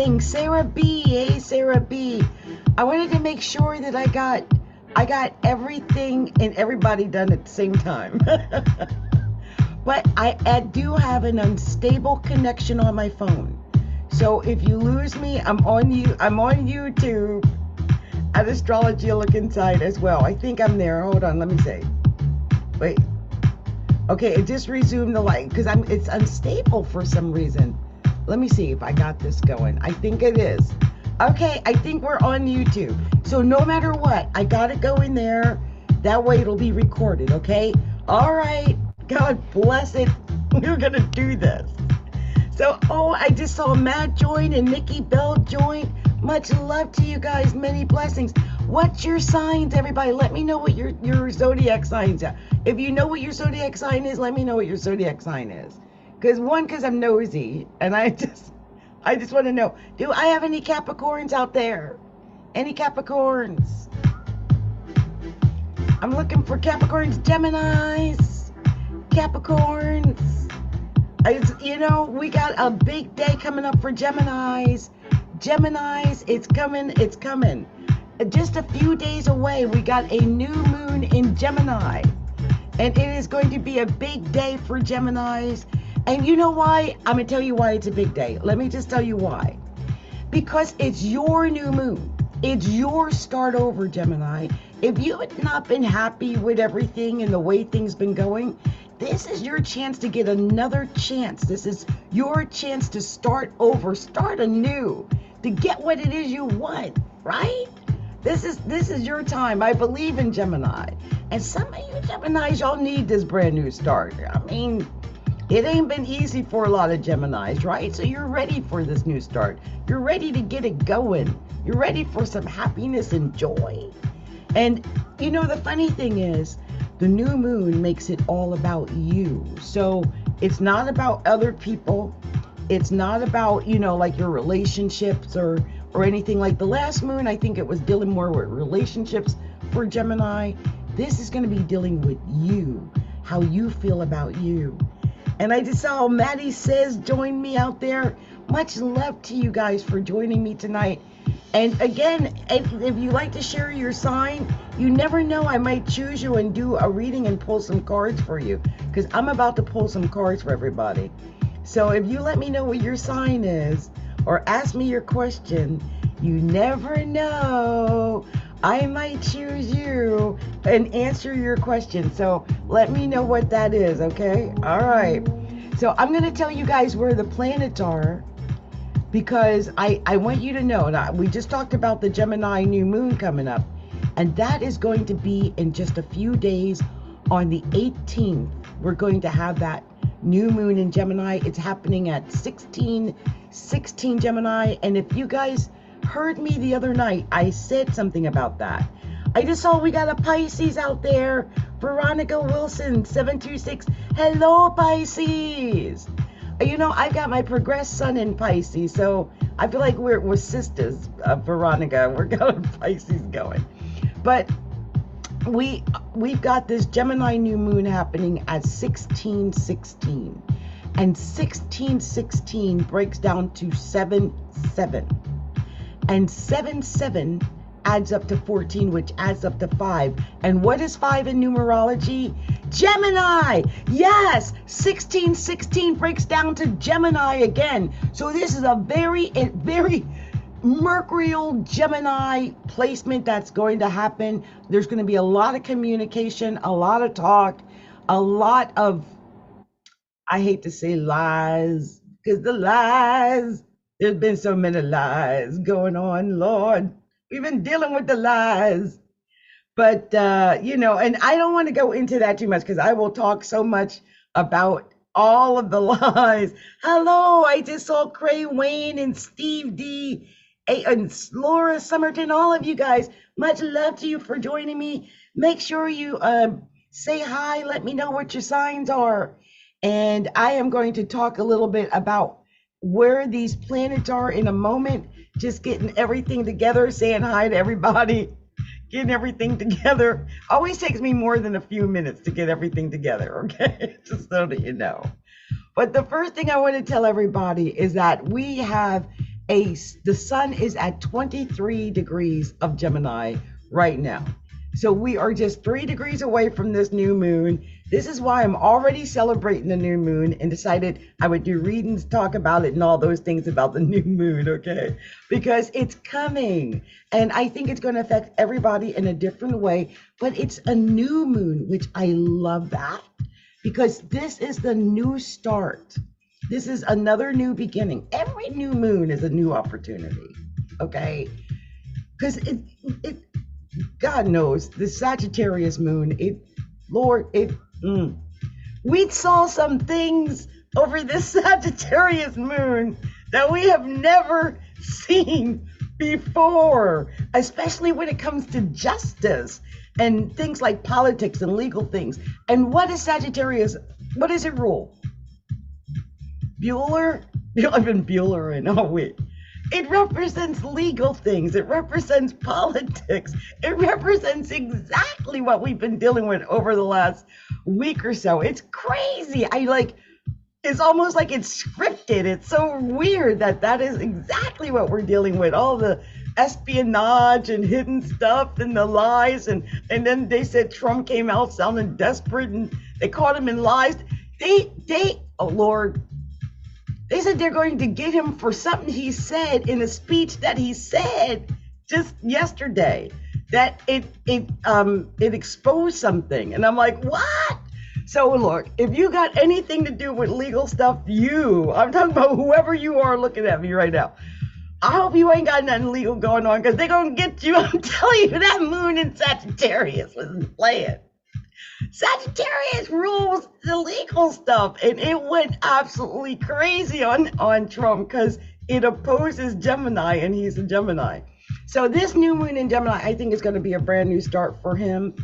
everything. Sarah B, hey Sarah B. I wanted to make sure that I got everything and everybody done at the same time. But I do have an unstable connection on my phone. So if you lose me, I'm on YouTube at Astrology Look Inside as well. I think I'm there. Hold on, let me see. Wait. Okay, it just resumed the light because it's unstable for some reason. Let me see if I got this going. I think it is. Okay, I think we're on YouTube. So no matter what, I gotta go in there. That way it'll be recorded, okay? All right, God bless it. We're gonna do this. So, oh, I just saw Matt join and Nikki Bell join. Much love to you guys, many blessings. What's your signs, everybody? Let me know what your zodiac signs are. If you know what your zodiac sign is, let me know what your zodiac sign is. Because I'm nosy, and I just want to know, do I have any Capricorns out there? Any Capricorns? I'm looking for Capricorns, Geminis, Capricorns. We got a big day coming up for Geminis. Geminis, it's coming. Just a few days away, we got a new moon in Gemini. And it is going to be a big day for Geminis. And you know why? I'm going to tell you why it's a big day. Let me just tell you why. Because it's your new moon. It's your start over, Gemini. If you had not been happy with everything and the way things been going, this is your chance to get another chance. This is your chance to start over, start anew, to get what it is you want, right? This is your time. I believe in Gemini. And some of you Geminis, y'all need this brand new start. I mean, it ain't been easy for a lot of Geminis, right? So you're ready for this new start. You're ready to get it going. You're ready for some happiness and joy. And the funny thing is, the new moon makes it all about you. So it's not about other people. It's not about, like your relationships or anything. Like the last moon, I think it was dealing more with relationships for Gemini. This is going to be dealing with you, how you feel about you. And I just saw Maddie Says join me out there. Much love to you guys for joining me tonight. And again, if you like to share your sign, you never know, I might choose you and do a reading and pull some cards for you, because I'm about to pull some cards for everybody. So if you let me know what your sign is or ask me your question, you never know, I might choose you and answer your question. So let me know what that is, okay? All right. So I'm going to tell you guys where the planets are, because I want you to know that we just talked about the Gemini new moon coming up, and that is going to be in just a few days. On the 18th, we're going to have that new moon in Gemini. It's happening at 1616 Gemini. And if you guys heard me the other night, I said something about that. I just saw we got a Pisces out there. Veronica Wilson, 726. Hello, Pisces. I've got my progressed sun in Pisces, so I feel like we're sisters, Veronica. We're got Pisces going. But we've got this Gemini new moon happening at 1616. And 1616 breaks down to 7-7. And 7-7 adds up to 14, which adds up to 5. And what is 5 in numerology? Gemini! Yes! 1616 breaks down to Gemini again. So this is a very Mercurial Gemini placement that's going to happen. There's going to be a lot of communication, a lot of talk, a lot of, I hate to say lies, because there's been so many lies going on, Lord. We've been dealing with the lies. But, and I don't want to go into that too much, because I will talk so much about all of the lies. Hello, I just saw Cray Wayne and Steve D. and Laura Summerton, all of you guys. Much love to you for joining me. Make sure you say hi. Let me know what your signs are. And I am going to talk a little bit about where these planets are in a moment. Just getting everything together, saying hi to everybody, getting everything together. Always takes me more than a few minutes to get everything together, okay? Just so that you know. But the first thing I want to tell everybody is that we have the sun is at 23 degrees of Gemini right now. So we are just 3 degrees away from this new moon. This is why I'm already celebrating the new moon and decided I would do readings, talk about it, and all those things about the new moon, okay? Because it's coming. And I think it's going to affect everybody in a different way. But it's a new moon, which I love that. Because this is the new start. This is another new beginning. Every new moon is a new opportunity, okay? Because God knows, the Sagittarius moon, we saw some things over this Sagittarius moon that we have never seen before, especially when it comes to justice and things like politics and legal things. And what is Sagittarius? What does it rule? Bueller? I've been Buellering all week. It represents legal things. It represents politics. It represents exactly what we've been dealing with over the last week or so. It's crazy. It's almost like it's scripted. It's so weird that is exactly what we're dealing with. All the espionage and hidden stuff and the lies. And then they said Trump came out sounding desperate and they caught him in lies. Oh Lord. They said they're going to get him for something he said in a speech that he said just yesterday, that it exposed something. And I'm like, what? So look, if you got anything to do with legal stuff, I'm talking about whoever you are looking at me right now, I hope you ain't got nothing legal going on, because they're going to get you. I'm telling you, that moon in Sagittarius was playing. Sagittarius rules the legal stuff, and it went absolutely crazy on Trump because it opposes Gemini, and he's a Gemini. So this new moon in Gemini, I think, is going to be a brand new start for him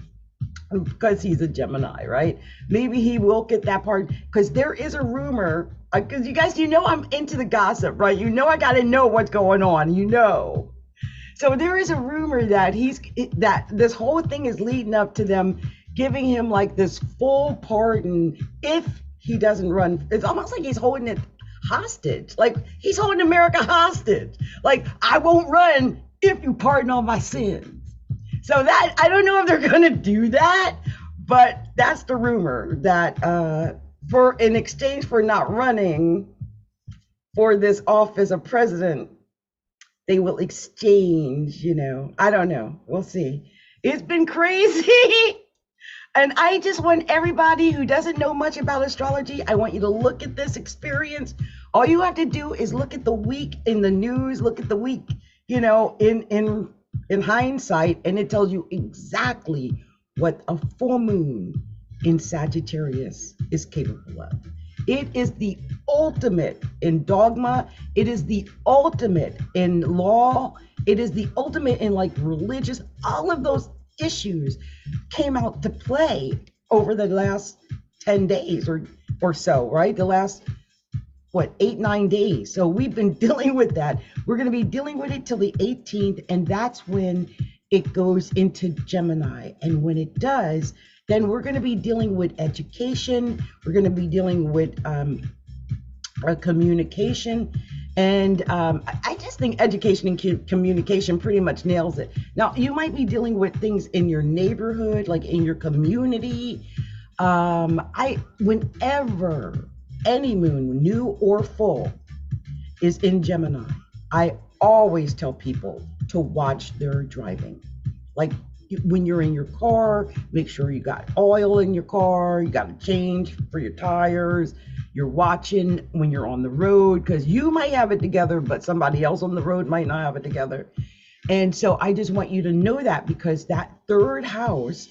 because he's a Gemini, right? Maybe he will get that part, because there is a rumor, because you guys, I'm into the gossip, right? I got to know what's going on, So there is a rumor that that this whole thing is leading up to them giving him like this full pardon if he doesn't run. It's almost like he's holding it hostage. Like he's holding America hostage. Like, I won't run if you pardon all my sins. So that, I don't know if they're going to do that, but that's the rumor, that in exchange for not running for this office of president, they will exchange, I don't know. We'll see. It's been crazy. And I just want everybody who doesn't know much about astrology, I want you to look at this experience. All you have to do is look at the week in the news, look at the week, in hindsight, and it tells you exactly what a full moon in Sagittarius is capable of. It is the ultimate in dogma. It is the ultimate in law. It is the ultimate in religious. All of those issues came out to play over the last 10 days or so, right? The last, 8-9 days. So we've been dealing with that. We're going to be dealing with it till the 18th, and that's when it goes into Gemini. And when it does, then we're going to be dealing with education. We're going to be dealing with communication. And I just think education and communication pretty much nails it. Now, you might be dealing with things in your neighborhood, like in your community. Whenever any moon, new or full, is in Gemini, I always tell people to watch their driving. Like when you're in your car, make sure you got oil in your car, you got to change for your tires. You're watching when you're on the road, because you might have it together, but somebody else on the road might not have it together. And so I just want you to know that, because that third house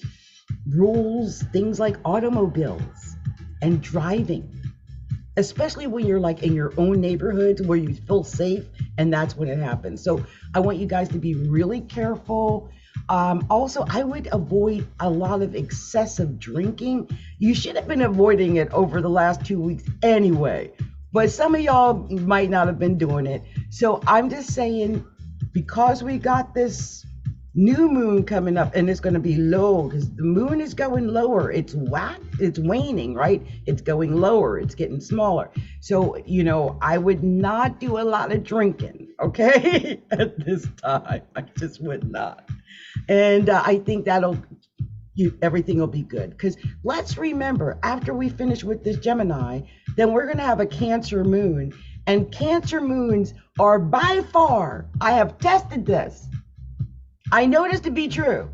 rules things like automobiles and driving, especially when you're in your own neighborhoods where you feel safe, and that's when it happens. So I want you guys to be really careful. Also, I would avoid a lot of excessive drinking. You should have been avoiding it over the last 2 weeks anyway, but some of y'all might not have been doing it. So I'm just saying, because we got this new moon coming up, and it's going to be low because the moon is going lower. It's waning, right? It's going lower. It's getting smaller. So, you know, I would not do a lot of drinking, okay, at this time. I just would not. And I think everything will be good. Because let's remember, after we finish with this Gemini, then we're going to have a Cancer moon. And Cancer moons are by far, I have tested this, I know this to be true.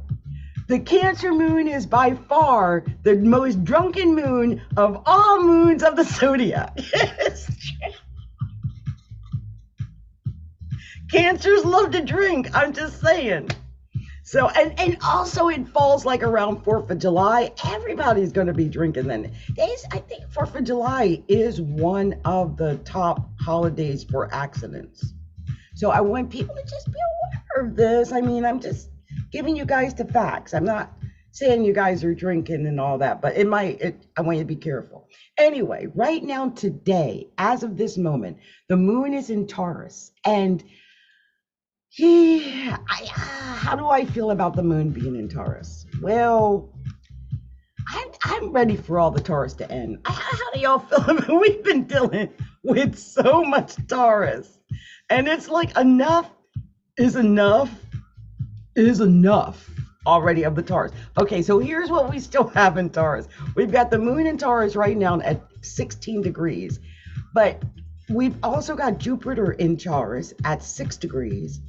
The Cancer moon is by far the most drunken moon of all moons of the zodiac. Cancers love to drink, I'm just saying. So, and also it falls like around 4th of July. Everybody's going to be drinking then. I think 4th of July is one of the top holidays for accidents. So I want people to just be aware of this. I mean, I'm just giving you guys the facts. I'm not saying you guys are drinking and all that, but I want you to be careful. Anyway, right now, today, as of this moment, the moon is in Taurus. And how do I feel about the moon being in Taurus? Well, I'm ready for all the Taurus to end. How do y'all feel? We've been dealing with so much Taurus. And it's like enough is enough already of the Taurus. Okay, so here's what we still have in Taurus. We've got the moon in Taurus right now at 16 degrees. But we've also got Jupiter in Taurus at 6 degrees.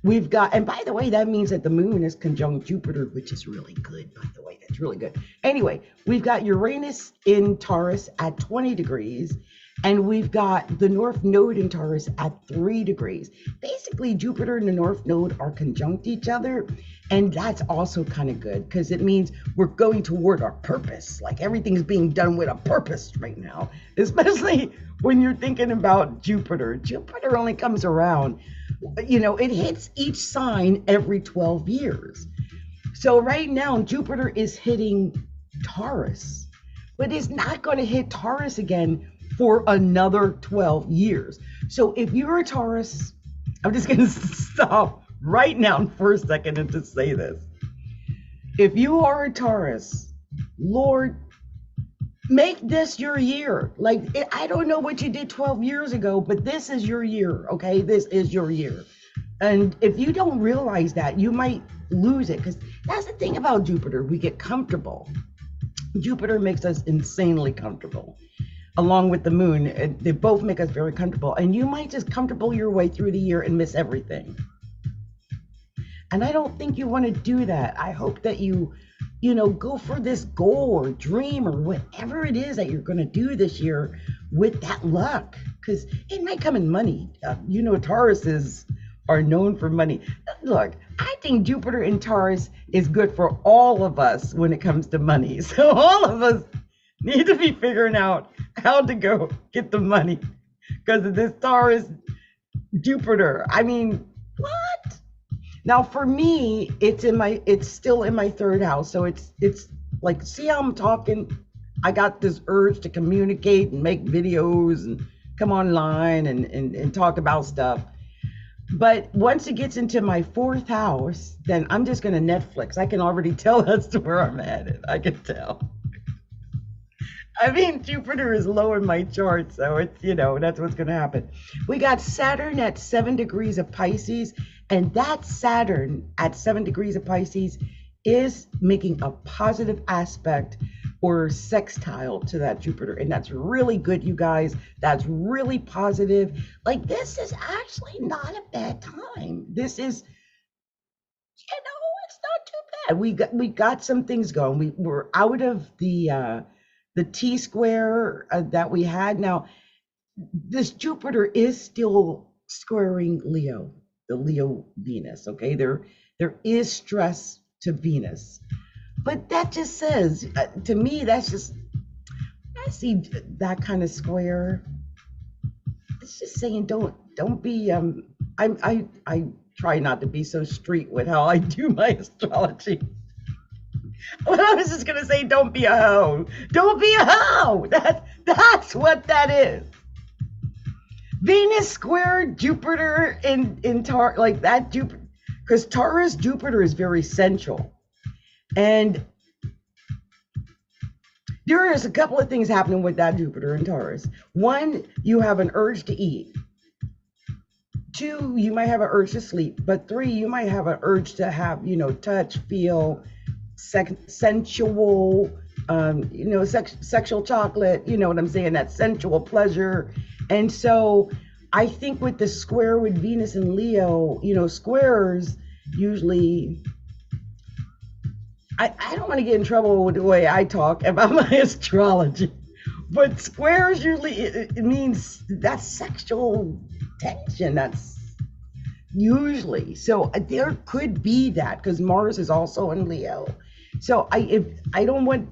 We've got, and by the way, that means that the moon is conjunct Jupiter, which is really good, by the way. That's really good. Anyway, we've got Uranus in Taurus at 20 degrees. And we've got the North Node in Taurus at 3 degrees. Basically, Jupiter and the North Node are conjunct each other. And that's also kind of good because it means we're going toward our purpose. Like everything's being done with a purpose right now, especially when you're thinking about Jupiter. Jupiter only comes around, you know, it hits each sign every 12 years. So right now, Jupiter is hitting Taurus, but it's not going to hit Taurus again for another 12 years. So if you're a Taurus, I'm just going to stop right now for a second and just say this. If you are a Taurus, Lord, make this your year. Like, I don't know what you did 12 years ago, but this is your year, okay? This is your year. And if you don't realize that, you might lose it, because that's the thing about Jupiter. We get comfortable. Jupiter makes us insanely comfortable. Along with the moon, they both make us very comfortable. And you might just comfortable your way through the year and miss everything. And I don't think you want to do that. I hope that you go for this goal or dream or whatever it is that you're going to do this year with that luck, because it might come in money. Tauruses are known for money. Look, I think Jupiter in Taurus is good for all of us when it comes to money. So all of us need to be figuring out how to go get the money because of this Taurus Jupiter. I mean, what? Now for me, it's still in my third house. So it's like, see how I'm talking? I got this urge to communicate and make videos and come online and talk about stuff. But once it gets into my fourth house, then I'm just going to Netflix. I can already tell that's where I'm headed. I can tell. I mean, Jupiter is low in my chart, so it's, that's what's going to happen. We got Saturn at 7 degrees of Pisces, and that Saturn at 7 degrees of Pisces is making a positive aspect or sextile to that Jupiter. And that's really good, you guys. That's really positive. Like, this is actually not a bad time. This is, it's not too bad. We got some things going. We're out of the T-square that we had. Now, this Jupiter is still squaring Leo, the Leo Venus, okay? There is stress to Venus. But that just says, to me, that's just, I see that kind of square. It's just saying, don't be, I try not to be so street with how I do my astrology. Well, I was just going to say, don't be a hoe. Don't be a hoe. That's what that is. Venus squared Jupiter in Taurus, like that Jupiter. because Taurus Jupiter is very sensual. And there is a couple of things happening with that Jupiter and Taurus. One, you have an urge to eat. Two, you might have an urge to sleep. But three, you might have an urge to have, touch, feel, sensual, sexual chocolate, you know what I'm saying? That sensual pleasure. And so I think with the square with Venus and Leo, squares usually, I don't want to get in trouble with the way I talk about my astrology, but squares usually, it means that's sexual tension. That's usually, so there could be that because Mars is also in Leo. So I don't want,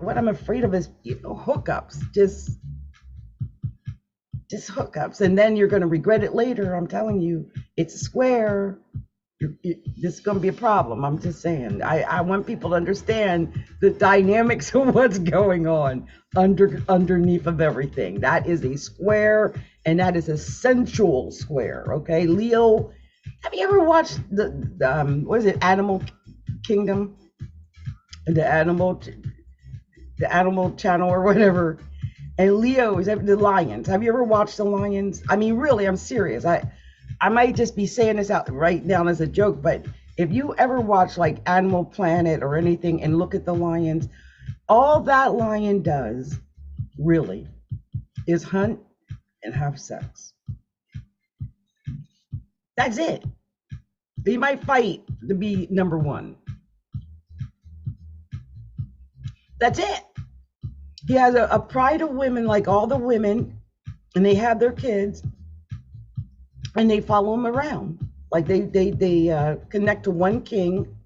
what I'm afraid of is, hookups, just hookups. And then you're going to regret it later. I'm telling you, it's a square. This is going to be a problem. I'm just saying, I want people to understand the dynamics of what's going on underneath of everything. That is a square, and that is a sensual square. Okay. Leo, have you ever watched the what is it? Animal Kingdom? The animal channel or whatever. And Leo is the lions. Have you ever watched the lions? I mean, really, I'm serious. I might just be saying this out right down as a joke, but if you ever watch like Animal Planet or anything and look at the lions, all that lion does really is hunt and have sex. That's it. He might fight to be number one. That's it. He has a pride of women, like all the women, and they have their kids, and they follow him around. Like they connect to one king,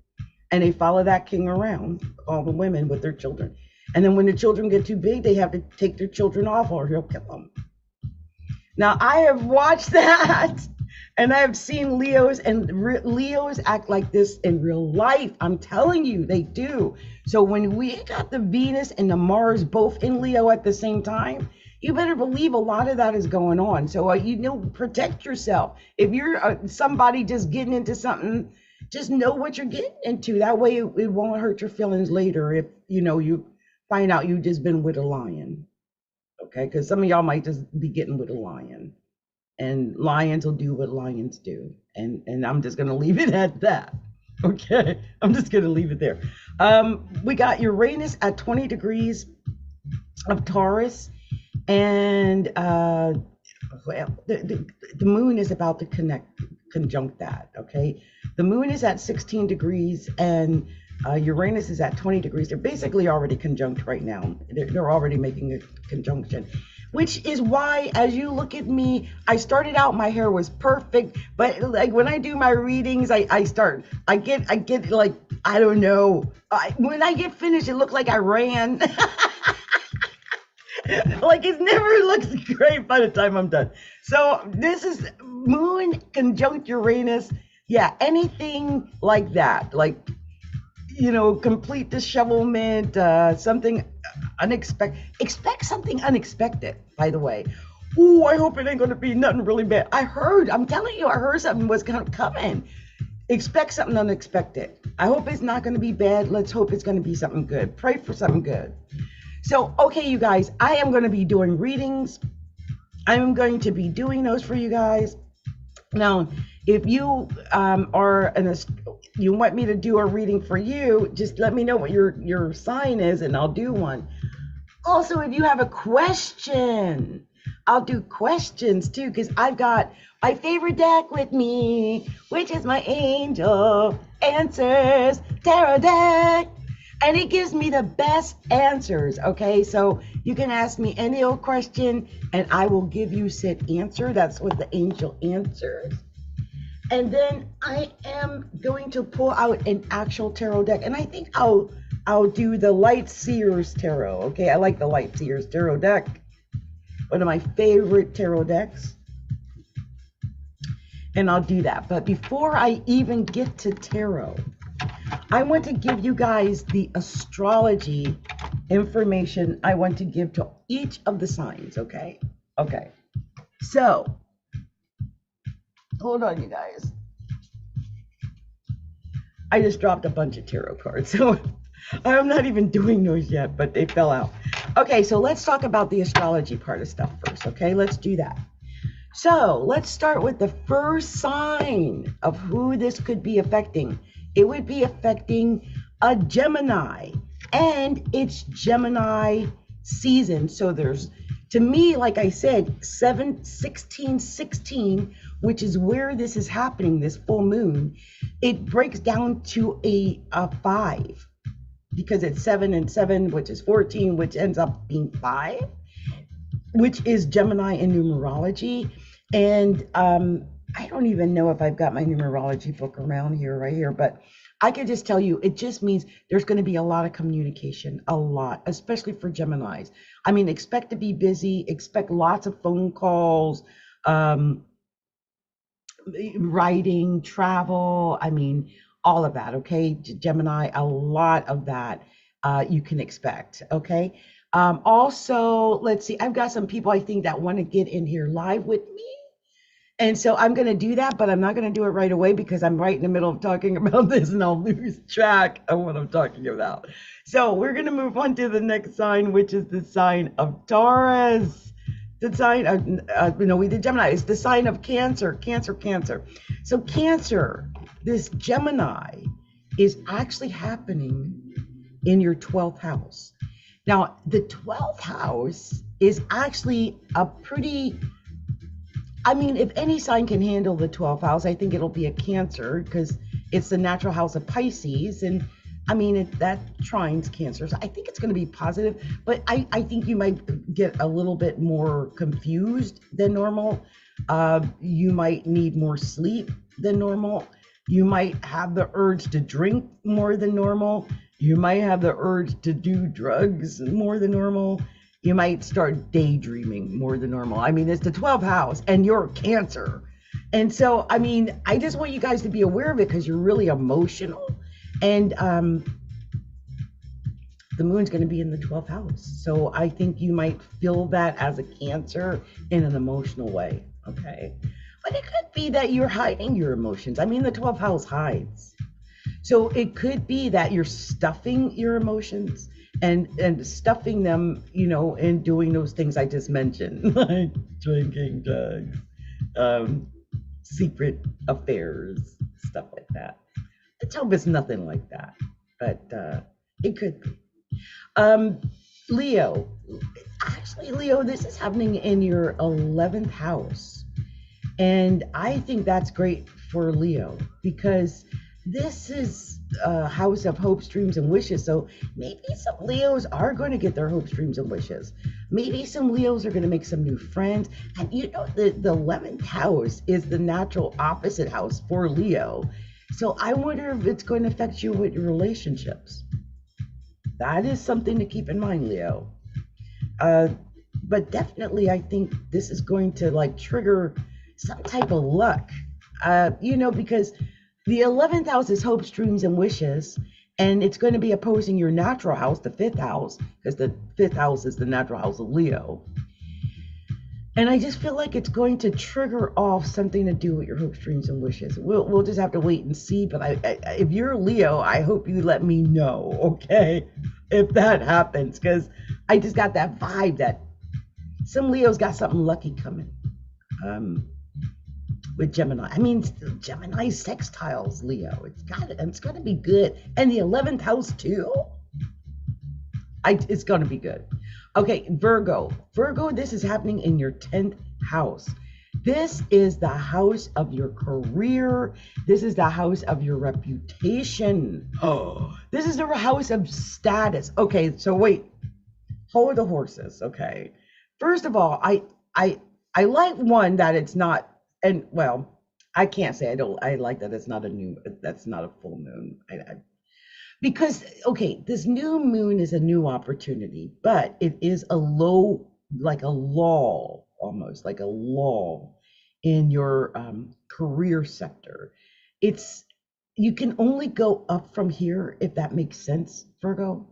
and they follow that king around, all the women with their children. And then when the children get too big, they have to take their children off, or he'll kill them. Now I have watched that, and I have seen Leos, and Leos act like this in real life. I'm telling you, they do. So when we got the Venus and the Mars both in Leo at the same time, you better believe a lot of that is going on. So, protect yourself. If you're somebody just getting into something, just know what you're getting into. That way it won't hurt your feelings later if, you find out you've just been with a lion. Okay, because some of y'all might just be getting with a lion. And lions will do what lions do. And I'm just going to leave it at that. Okay, I'm just going to leave it there. We got Uranus at 20 degrees of Taurus. And the moon is about to conjunct that. Okay, the moon is at 16 degrees and Uranus is at 20 degrees. They're basically already conjunct right now. They're already making a conjunction, which is why, as you look at me, I started out, my hair was perfect, but like when I do my readings, I get like, I don't know, when I get finished, it looks like I ran. Like it never looks great by the time I'm done. So this is moon conjunct Uranus. Yeah, anything like that, like, complete dishevelment, something unexpected. Expect something unexpected, by the way. Ooh, I hope it ain't going to be nothing really bad. I'm telling you, I heard something was kind of coming. Expect something unexpected. I hope it's not going to be bad. Let's hope it's going to be something good. Pray for something good. So, okay, you guys, I am going to be doing readings. I'm going to be doing those for you guys. Now, if you you want me to do a reading for you, just let me know what your sign is and I'll do one. Also, if you have a question, I'll do questions too, because I've got my favorite deck with me, which is my Angel Answers Tarot deck. And it gives me the best answers, okay? So you can ask me any old question and I will give you said answer. That's what the Angel Answers. And then I am going to pull out an actual tarot deck. And I think I'll do the Light Seers Tarot, okay? I like the Light Seers Tarot deck. One of my favorite tarot decks. And I'll do that. But before I even get to tarot, I want to give you guys the astrology information I want to give to each of the signs, okay? Okay. So, hold on, you guys. I just dropped a bunch of tarot cards. So I'm not even doing those yet, but they fell out. Okay, so let's talk about the astrology part of stuff first. Okay, let's do that. So let's start with the first sign of who this could be affecting. It would be affecting a Gemini, and it's Gemini season. So there's, to me, like I said, 7, 16, 16, which is where this is happening, this full moon. It breaks down to a 5 because it's 7 and 7, which is 14, which ends up being 5, which is Gemini in numerology. And I don't even know if I've got my numerology book around here, right here, but I can just tell you, it just means there's going to be a lot of communication, a lot, especially for Geminis. I mean, expect to be busy, expect lots of phone calls, writing, travel, I mean, all of that, okay? Gemini, a lot of that you can expect, okay? Also, let's see, I've got some people I think that want to get in here live with me. And so I'm going to do that, but I'm not going to do it right away because I'm right in the middle of talking about this and I'll lose track of what I'm talking about. So we're going to move on to the next sign, which is the sign of Taurus. The sign of, we did Gemini. It's the sign of Cancer, Cancer, Cancer. So Cancer, this Gemini is actually happening in your 12th house. Now, the 12th house is actually a pretty, I mean, if any sign can handle the 12th house, I think it'll be a Cancer because it's the natural house of Pisces. And I mean, that trines Cancer. So I think it's going to be positive, but I think you might get a little bit more confused than normal. You might need more sleep than normal. You might have the urge to drink more than normal. You might have the urge to do drugs more than normal. You might start daydreaming more than normal. I mean, it's the 12th house and you're Cancer. And so, I mean, I just want you guys to be aware of it because you're really emotional. And the moon's going to be in the 12th house. So I think you might feel that as a Cancer in an emotional way. Okay. But it could be that you're hiding your emotions. I mean, the 12th house hides. So it could be that you're stuffing your emotions and stuffing them, and doing those things I just mentioned, like drinking, drugs, secret affairs, stuff like that. Let's hope it's nothing like that, but it could be. Leo, actually, Leo, this is happening in your 11th house. And I think that's great for Leo because this is a house of hopes, dreams, and wishes. So maybe some Leos are going to get their hopes, dreams, and wishes. Maybe some Leos are going to make some new friends. And the 11th house is the natural opposite house for Leo. So I wonder if it's going to affect you with your relationships. That is something to keep in mind, Leo. But definitely, I think this is going to trigger some type of luck, because the 11th house is hopes, dreams, and wishes, and it's going to be opposing your natural house, the 5th house, because the 5th house is the natural house of Leo. And I just feel like it's going to trigger off something to do with your hopes, dreams, and wishes. We'll just have to wait and see. But if you're Leo, I hope you let me know, okay, if that happens, because I just got that vibe that some Leo's got something lucky coming. With Gemini. I mean, Gemini sextiles Leo. It's going to be good. And the 11th house too. It's going to be good. Okay, Virgo. Virgo, this is happening in your 10th house. This is the house of your career. This is the house of your reputation. Oh, this is the house of status. Okay, so wait. Hold the horses, okay? First of all, I like one that it's not. And well, I can't say I like that it's not that's not a full moon. Because, okay, this new moon is a new opportunity, but it is a low, like a lull, almost like a lull in your career sector. You can only go up from here, if that makes sense, Virgo.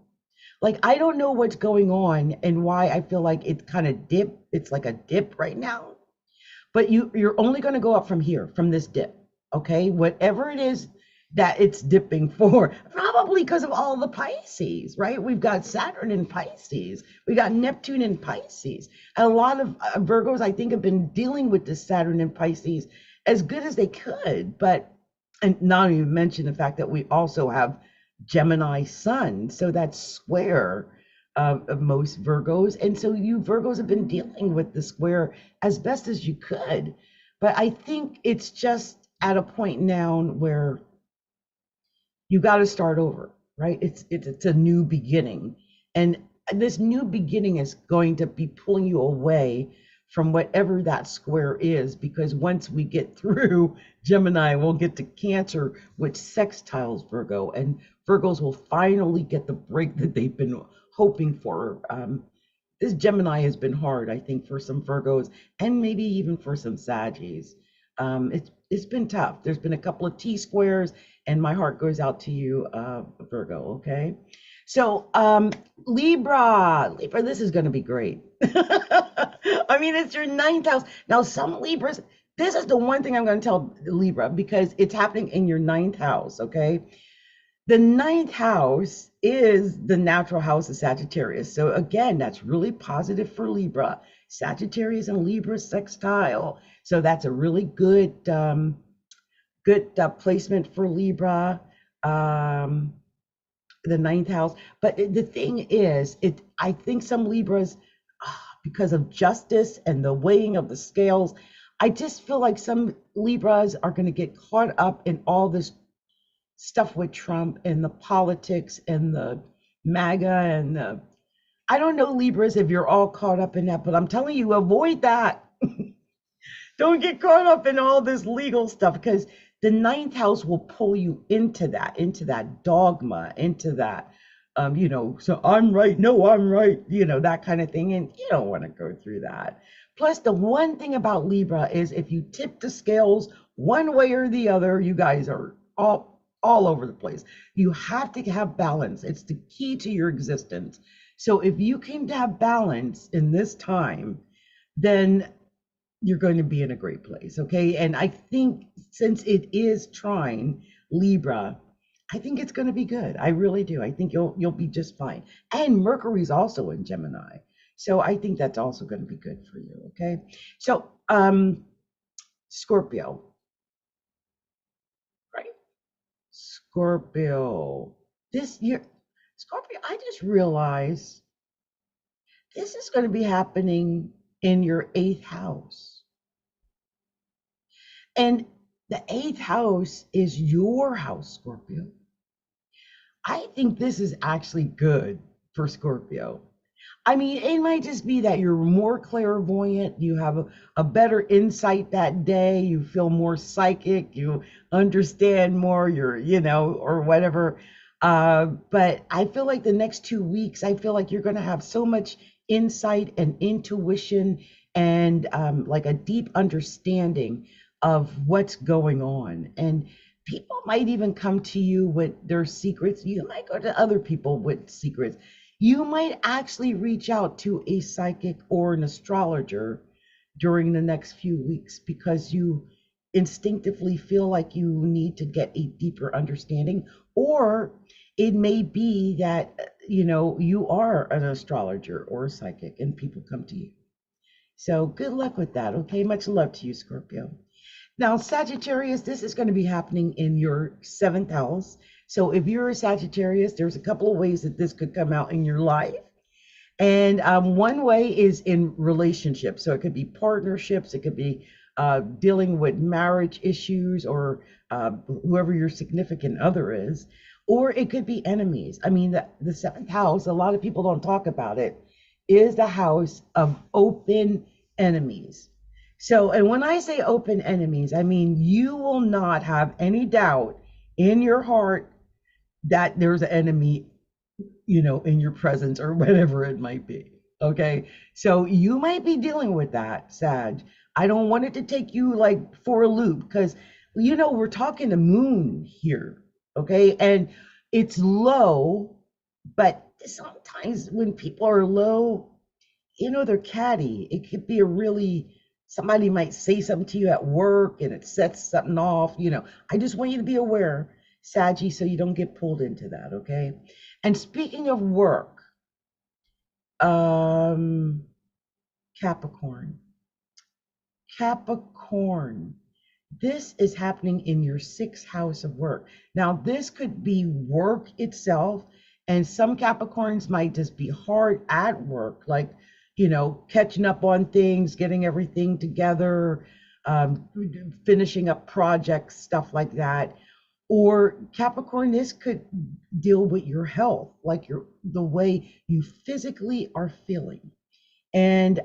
I don't know what's going on and why I feel like it's kind of it's like a dip right now. But you're only going to go up from here, from this dip, okay? Whatever it is, that it's dipping for, probably because of all the Pisces, right? We've got Saturn in Pisces, we got Neptune in Pisces. A lot of Virgos, I think, have been dealing with this Saturn in Pisces as good as they could, but, and not even mention the fact that we also have Gemini Sun, so that's square of most Virgos. And so you Virgos have been dealing with the square as best as you could. But I think it's just at a point now where you got to start over, right? It's a new beginning. And this new beginning is going to be pulling you away from whatever that square is, because once we get through Gemini, we'll get to Cancer, which sextiles Virgo, and Virgos will finally get the break that they've been hoping for. This Gemini has been hard, I think, for some Virgos and maybe even for some Saggies. It's been tough. There's been a couple of T squares, and my heart goes out to you, Virgo. Okay, so Libra, this is going to be great. I mean, it's your ninth house. Now, some Libras, this is the one thing I'm going to tell Libra, because it's happening in your ninth house. Okay. The ninth house is the natural house of Sagittarius. So again, that's really positive for Libra. Sagittarius and Libra sextile. So that's a really good placement for Libra, the ninth house. But the thing is, I think some Libras, because of justice and the weighing of the scales, I just feel like some Libras are going to get caught up in all this stuff with Trump and the politics and the MAGA and I don't know, Libras, if you're all caught up in that, but I'm telling you, avoid that. Don't get caught up in all this legal stuff, because the ninth house will pull you into that dogma, into that, so I'm right, no, I'm right, that kind of thing. And you don't want to go through that. Plus, the one thing about Libra is if you tip the scales one way or the other, you guys are all over the place. You have to have balance. It's the key to your existence. So if you can have balance in this time, then you're going to be in a great place. Okay. And I think since it is trine Libra, I think it's going to be good. I really do. I think you'll be just fine. And Mercury's also in Gemini. So I think that's also going to be good for you. Okay. So Scorpio. Scorpio. This year, Scorpio, I just realized this is going to be happening in your eighth house. And the eighth house is your house, Scorpio. I think this is actually good for Scorpio. I mean, it might just be that you're more clairvoyant, you have a better insight that day, you feel more psychic, you understand more, or whatever. But I feel like the next 2 weeks, I feel like you're going to have so much insight and intuition and like a deep understanding of what's going on. And people might even come to you with their secrets. You might go to other people with secrets. You might actually reach out to a psychic or an astrologer during the next few weeks because you instinctively feel like you need to get a deeper understanding. Or it may be that, you are an astrologer or a psychic and people come to you. So good luck with that. Okay. Much love to you, Scorpio. Now, Sagittarius, this is going to be happening in your seventh house. So if you're a Sagittarius, there's a couple of ways that this could come out in your life. And one way is in relationships. So it could be partnerships. It could be dealing with marriage issues or whoever your significant other is. Or it could be enemies. I mean, the seventh house, a lot of people don't talk about it, is the house of open enemies. So, and when I say open enemies, I mean, you will not have any doubt in your heart that there's an enemy, in your presence or whatever it might be. Okay. So you might be dealing with that, Sag. I don't want it to take you like for a loop because, we're talking the moon here. Okay. And it's low, but sometimes when people are low, they're catty. It could be somebody might say something to you at work and it sets something off. I just want you to be aware Saggy, so you don't get pulled into that, okay? And speaking of work, um, Capricorn. Capricorn. This is happening in your sixth house of work. Now, this could be work itself, and some Capricorns might just be hard at work, like, catching up on things, getting everything together, um, finishing up projects, stuff like that. Or Capricorn, this could deal with your health, like the way you physically are feeling. And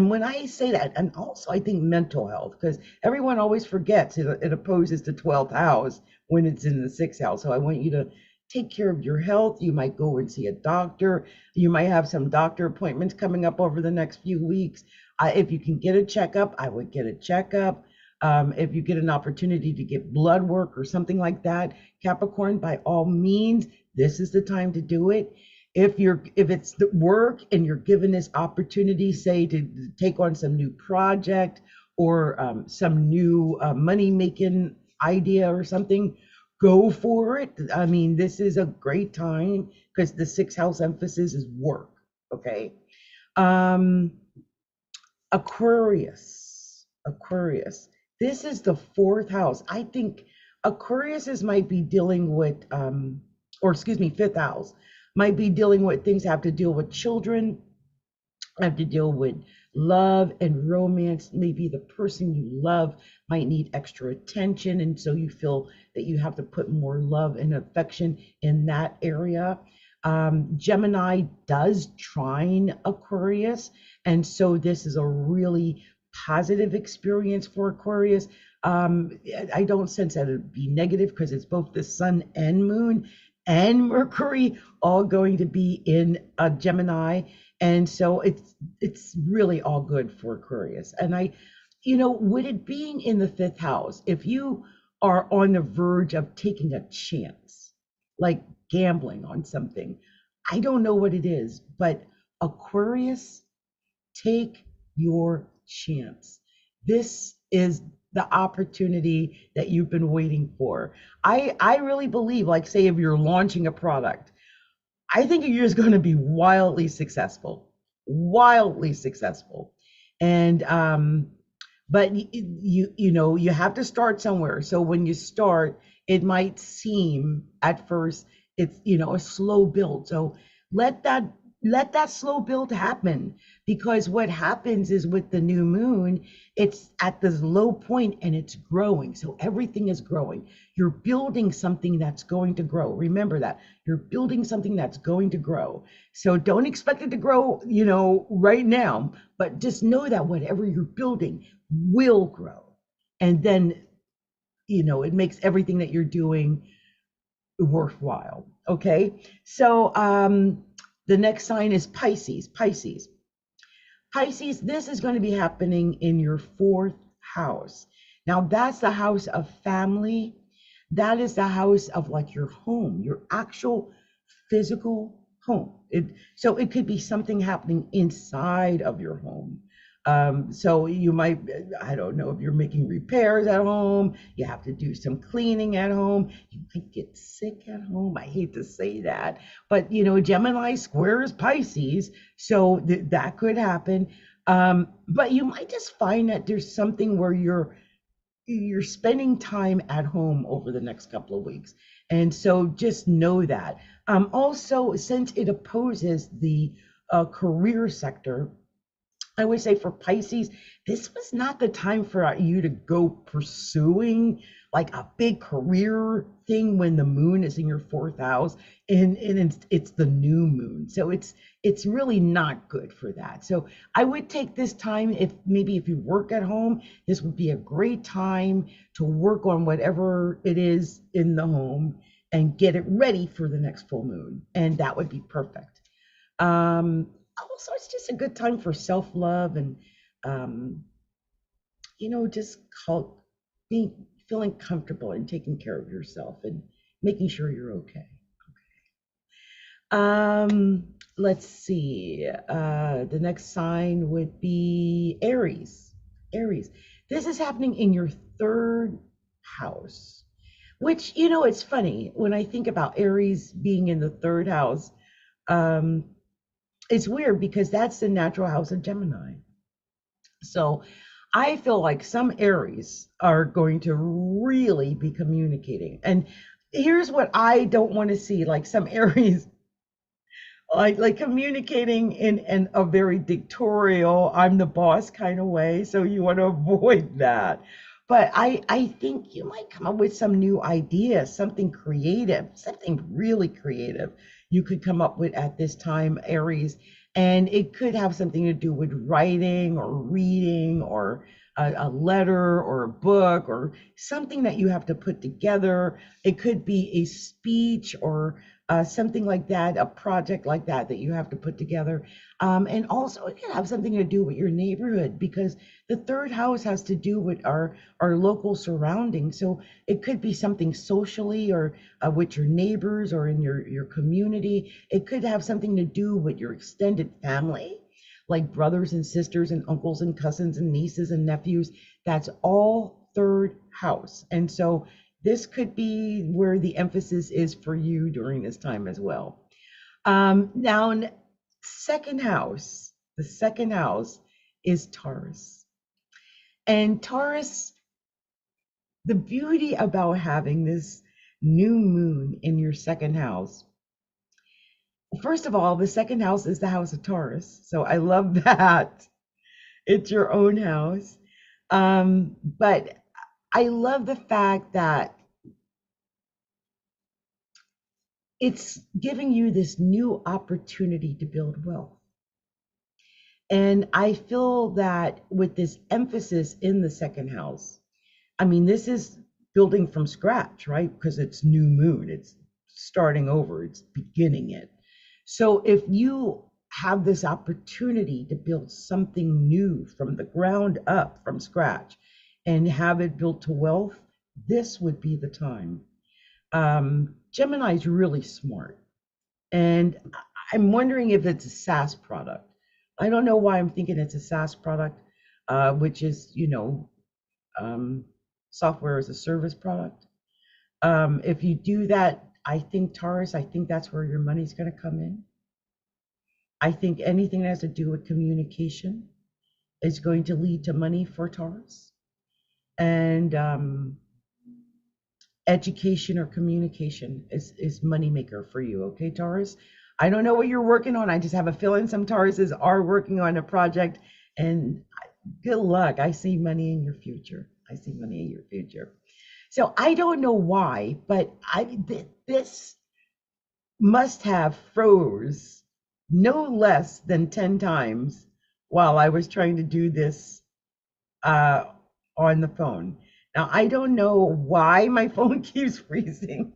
when I say that, and also I think mental health, because everyone always forgets it opposes the 12th house when it's in the sixth house. So I want you to take care of your health. You might go and see a doctor. You might have some doctor appointments coming up over the next few weeks. If you can get a checkup, I would get a checkup. If you get an opportunity to get blood work or something like that, Capricorn, by all means, this is the time to do it. If it's the work and you're given this opportunity, say to take on some new project or some new money making idea or something, go for it. I mean, this is a great time because the sixth house emphasis is work. Okay. um Aquarius. This is the fourth house. I think Aquariuses might be dealing with or excuse me, fifth house might be dealing with things have to deal with children, have to deal with love and romance. Maybe the person you love might need extra attention, and so you feel that you have to put more love and affection in that area. Gemini does trine Aquarius, and so this is a really positive experience for Aquarius. I don't sense that it'd be negative because it's both the sun and moon and Mercury all going to be in Gemini, and so it's really all good for Aquarius. And with it being in the fifth house, if you are on the verge of taking a chance, like gambling on something, I don't know what it is, but Aquarius, take your chance. This is the opportunity that you've been waiting for. I really believe, like, say, if you're launching a product, I think you're just going to be wildly successful. And but you have to start somewhere. So when you start, it might seem at first it's a slow build. So let that slow build happen, because what happens is with the new moon, it's at this low point and it's growing. So everything is growing. You're building something that's going to grow. Remember that you're building something that's going to grow. So don't expect it to grow, right now, but just know that whatever you're building will grow. And then, it makes everything that you're doing worthwhile. Okay. So, the next sign is Pisces. Pisces, this is going to be happening in your fourth house. Now, that's the house of family. That is the house of, like, your home, your actual physical home. So it could be something happening inside of your home. So you might, I don't know, if you're making repairs at home, you have to do some cleaning at home, you might get sick at home. I hate to say that, but Gemini squares Pisces, so that could happen. But you might just find that there's something where you're spending time at home over the next couple of weeks. And so just know that. Also, since it opposes the career sector, I would say for Pisces, this was not the time for you to go pursuing like a big career thing when the moon is in your fourth house, and it's the new moon. So it's really not good for that. So I would take this time, if you work at home, this would be a great time to work on whatever it is in the home and get it ready for the next full moon. And that would be perfect. Also, it's just a good time for self-love and just feeling comfortable and taking care of yourself and making sure you're okay. Let's see. The next sign would be Aries. This is happening in your third house. Which, you know, it's funny when I think about Aries being in the third house. Um, it's weird because that's the natural house of Gemini. So I feel like some Aries are going to really be communicating. And here's what I don't want to see, like some Aries like communicating in a very dictatorial, I'm the boss kind of way. So you want to avoid that. But I think you might come up with some new idea, something creative, something really creative you could come up with at this time, Aries. And it could have something to do with writing or reading or a letter or a book or something that you have to put together. It could be a speech or something like that, a project like that that you have to put together. And also it can have something to do with your neighborhood because the third house has to do with our local surroundings. So it could be something socially or with your neighbors or in your community. It could have something to do with your extended family, like brothers and sisters and uncles and cousins and nieces and nephews. That's all third house. And so this could be where the emphasis is for you during this time as well. Now, second house, the second house is Taurus. And Taurus, the beauty about having this new moon in your second house, first of all, the second house is the house of Taurus. So I love that. It's your own house. But I love the fact that it's giving you this new opportunity to build wealth. And I feel that with this emphasis in the second house, I mean, this is building from scratch, right? Because it's new moon, it's starting over, it's beginning it. So if you have this opportunity to build something new from the ground up, from scratch, and have it built to wealth, this would be the time. Gemini is really smart. And I'm wondering if it's a SaaS product. I don't know why I'm thinking it's a SaaS product, which is, software as a service product. If you do that, I think Taurus, I think that's where your money's going to come in. I think anything that has to do with communication is going to lead to money for Taurus. And education or communication is moneymaker for you. Okay, Taurus? I don't know what you're working on. I just have a feeling some Tauruses are working on a project, and good luck. I see money in your future. I see money in your future. So I don't know why, but this must have froze no less than 10 times while I was trying to do this on the phone. Now, I don't know why my phone keeps freezing,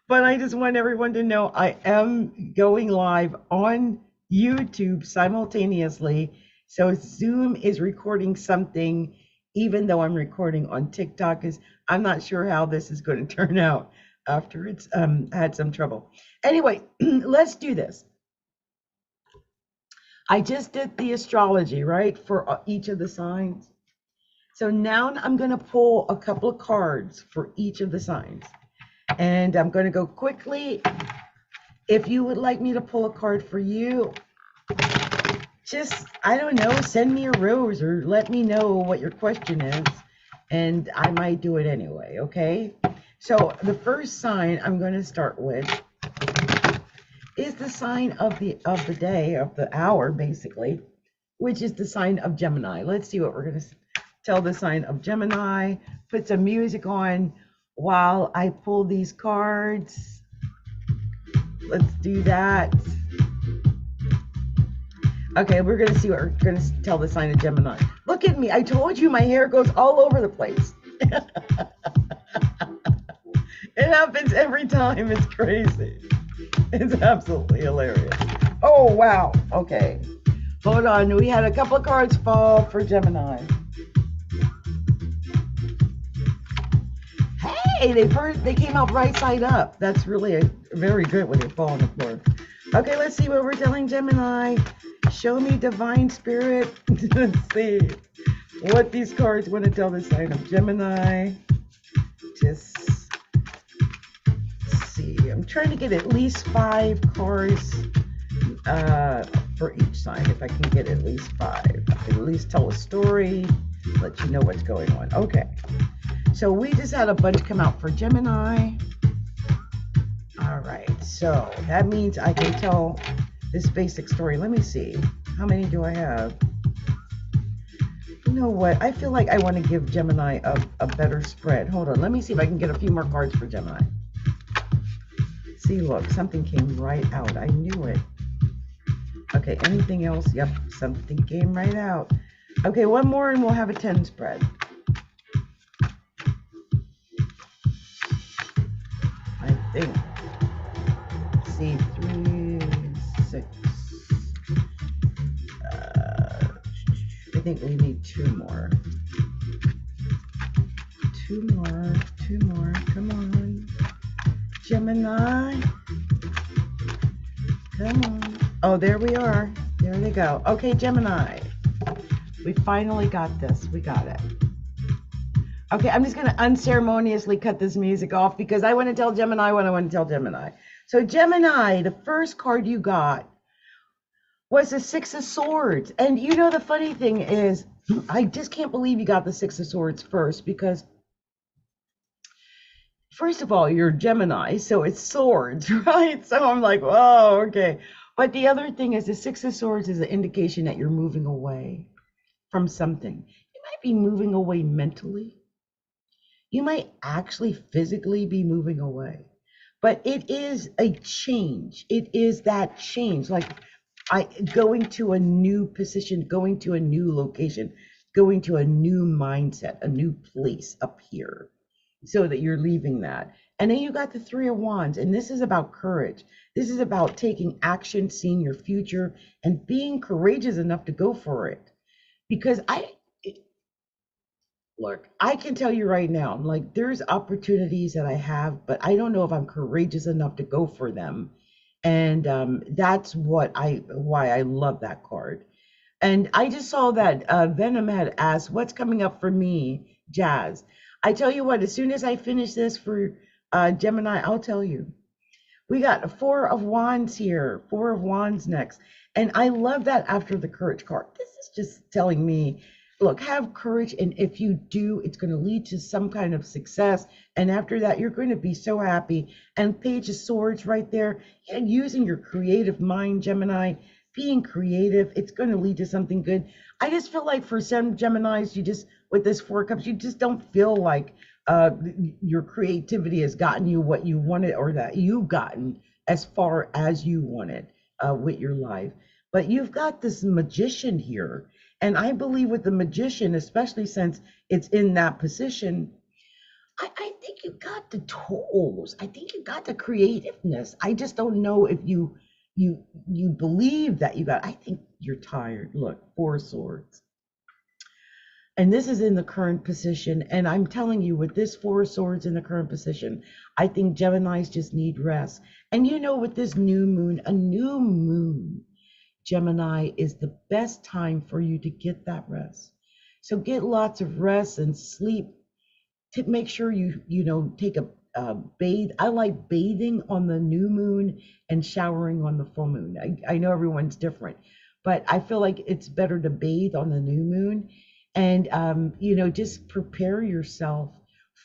but I just want everyone to know I am going live on YouTube simultaneously. So Zoom is recording something, even though I'm recording on TikTok, because I'm not sure how this is going to turn out after it's had some trouble. Anyway, let's do this. I just did the astrology, right, for each of the signs. So now I'm going to pull a couple of cards for each of the signs. And I'm going to go quickly. If you would like me to pull a card for you, just, I don't know, send me a rose or let me know what your question is, and I might do it anyway, okay? So the first sign I'm going to start with is the sign of the day, of the hour, basically, which is the sign of Gemini. Let's see what we're going to tell the sign of Gemini. Put some music on while I pull these cards. Let's do that. Okay, we're going to see what we're going to tell the sign of Gemini. Look at me. I told you my hair goes all over the place. It happens every time. It's crazy. It's absolutely hilarious. Oh, wow. Okay. Hold on. We had a couple of cards fall for Gemini. Hey, they came out right side up. That's really very good when they fall on the floor. Okay, let's see what we're telling Gemini. Show me divine spirit. Let's see what these cards want to tell the sign of Gemini. Just I'm trying to get at least 5 cards for each sign. If I can get at least 5, I can at least tell a story, let you know what's going on. Okay, so we just had a bunch come out for Gemini. All right, so that means I can tell this basic story. Let me see, how many do I have? You know what? I feel like I want to give Gemini a better spread. Hold on, let me see if I can get a few more cards for Gemini. See, look, something came right out. I knew it. Okay, anything else? Yep, something came right out. Okay, one more and we'll have a 10 spread. I think. See, 3, 6. I think we need 2 more. 2 more, 2 more. Come on. Gemini. Come on. Oh, there we are. There they go. Okay, Gemini. We finally got this. We got it. Okay, I'm just going to unceremoniously cut this music off because I want to tell Gemini what I want to tell Gemini. So Gemini, the first card you got was the 6 of Swords. And you know, the funny thing is, I just can't believe you got the 6 of Swords first because, first of all, you're Gemini, so it's swords, right? So I'm like, whoa, okay. But the other thing is the 6 of Swords is an indication that you're moving away from something. You might be moving away mentally. You might actually physically be moving away. But it is a change. It is that change, like going to a new position, going to a new location, going to a new mindset, a new place up here, so that you're leaving that. And then you got the 3 of Wands, and this is about courage. This is about taking action, seeing your future, and being courageous enough to go for it. Because look, I can tell you right now, like, there's opportunities that I have, but I don't know if I'm courageous enough to go for them. And that's why I love that card. And I just saw that Venom had asked, what's coming up for me, Jazz? I tell you what, as soon as I finish this for Gemini, I'll tell you. We got 4 of Wands here, 4 of Wands next. And I love that after the courage card. This is just telling me, look, have courage. And if you do, it's going to lead to some kind of success. And after that, you're going to be so happy. And Page of Swords right there, and using your creative mind, Gemini, being creative, it's going to lead to something good. I just feel like for some Geminis, you just, with this 4 cups, you just don't feel like your creativity has gotten you what you wanted, or that you've gotten as far as you wanted with your life. But you've got this Magician here. And I believe with the Magician, especially since it's in that position, I think you got the tools. I think you got the creativeness. I just don't know if you believe that you got. I think you're tired. Look, 4 swords. And this is in the current position. And I'm telling you, with this 4 swords in the current position, I think Geminis just need rest. And you know, with this new moon, a new moon, Gemini, is the best time for you to get that rest. So get lots of rest and sleep. To make sure you take a bathe. I like bathing on the new moon and showering on the full moon. I know everyone's different, but I feel like it's better to bathe on the new moon. And just prepare yourself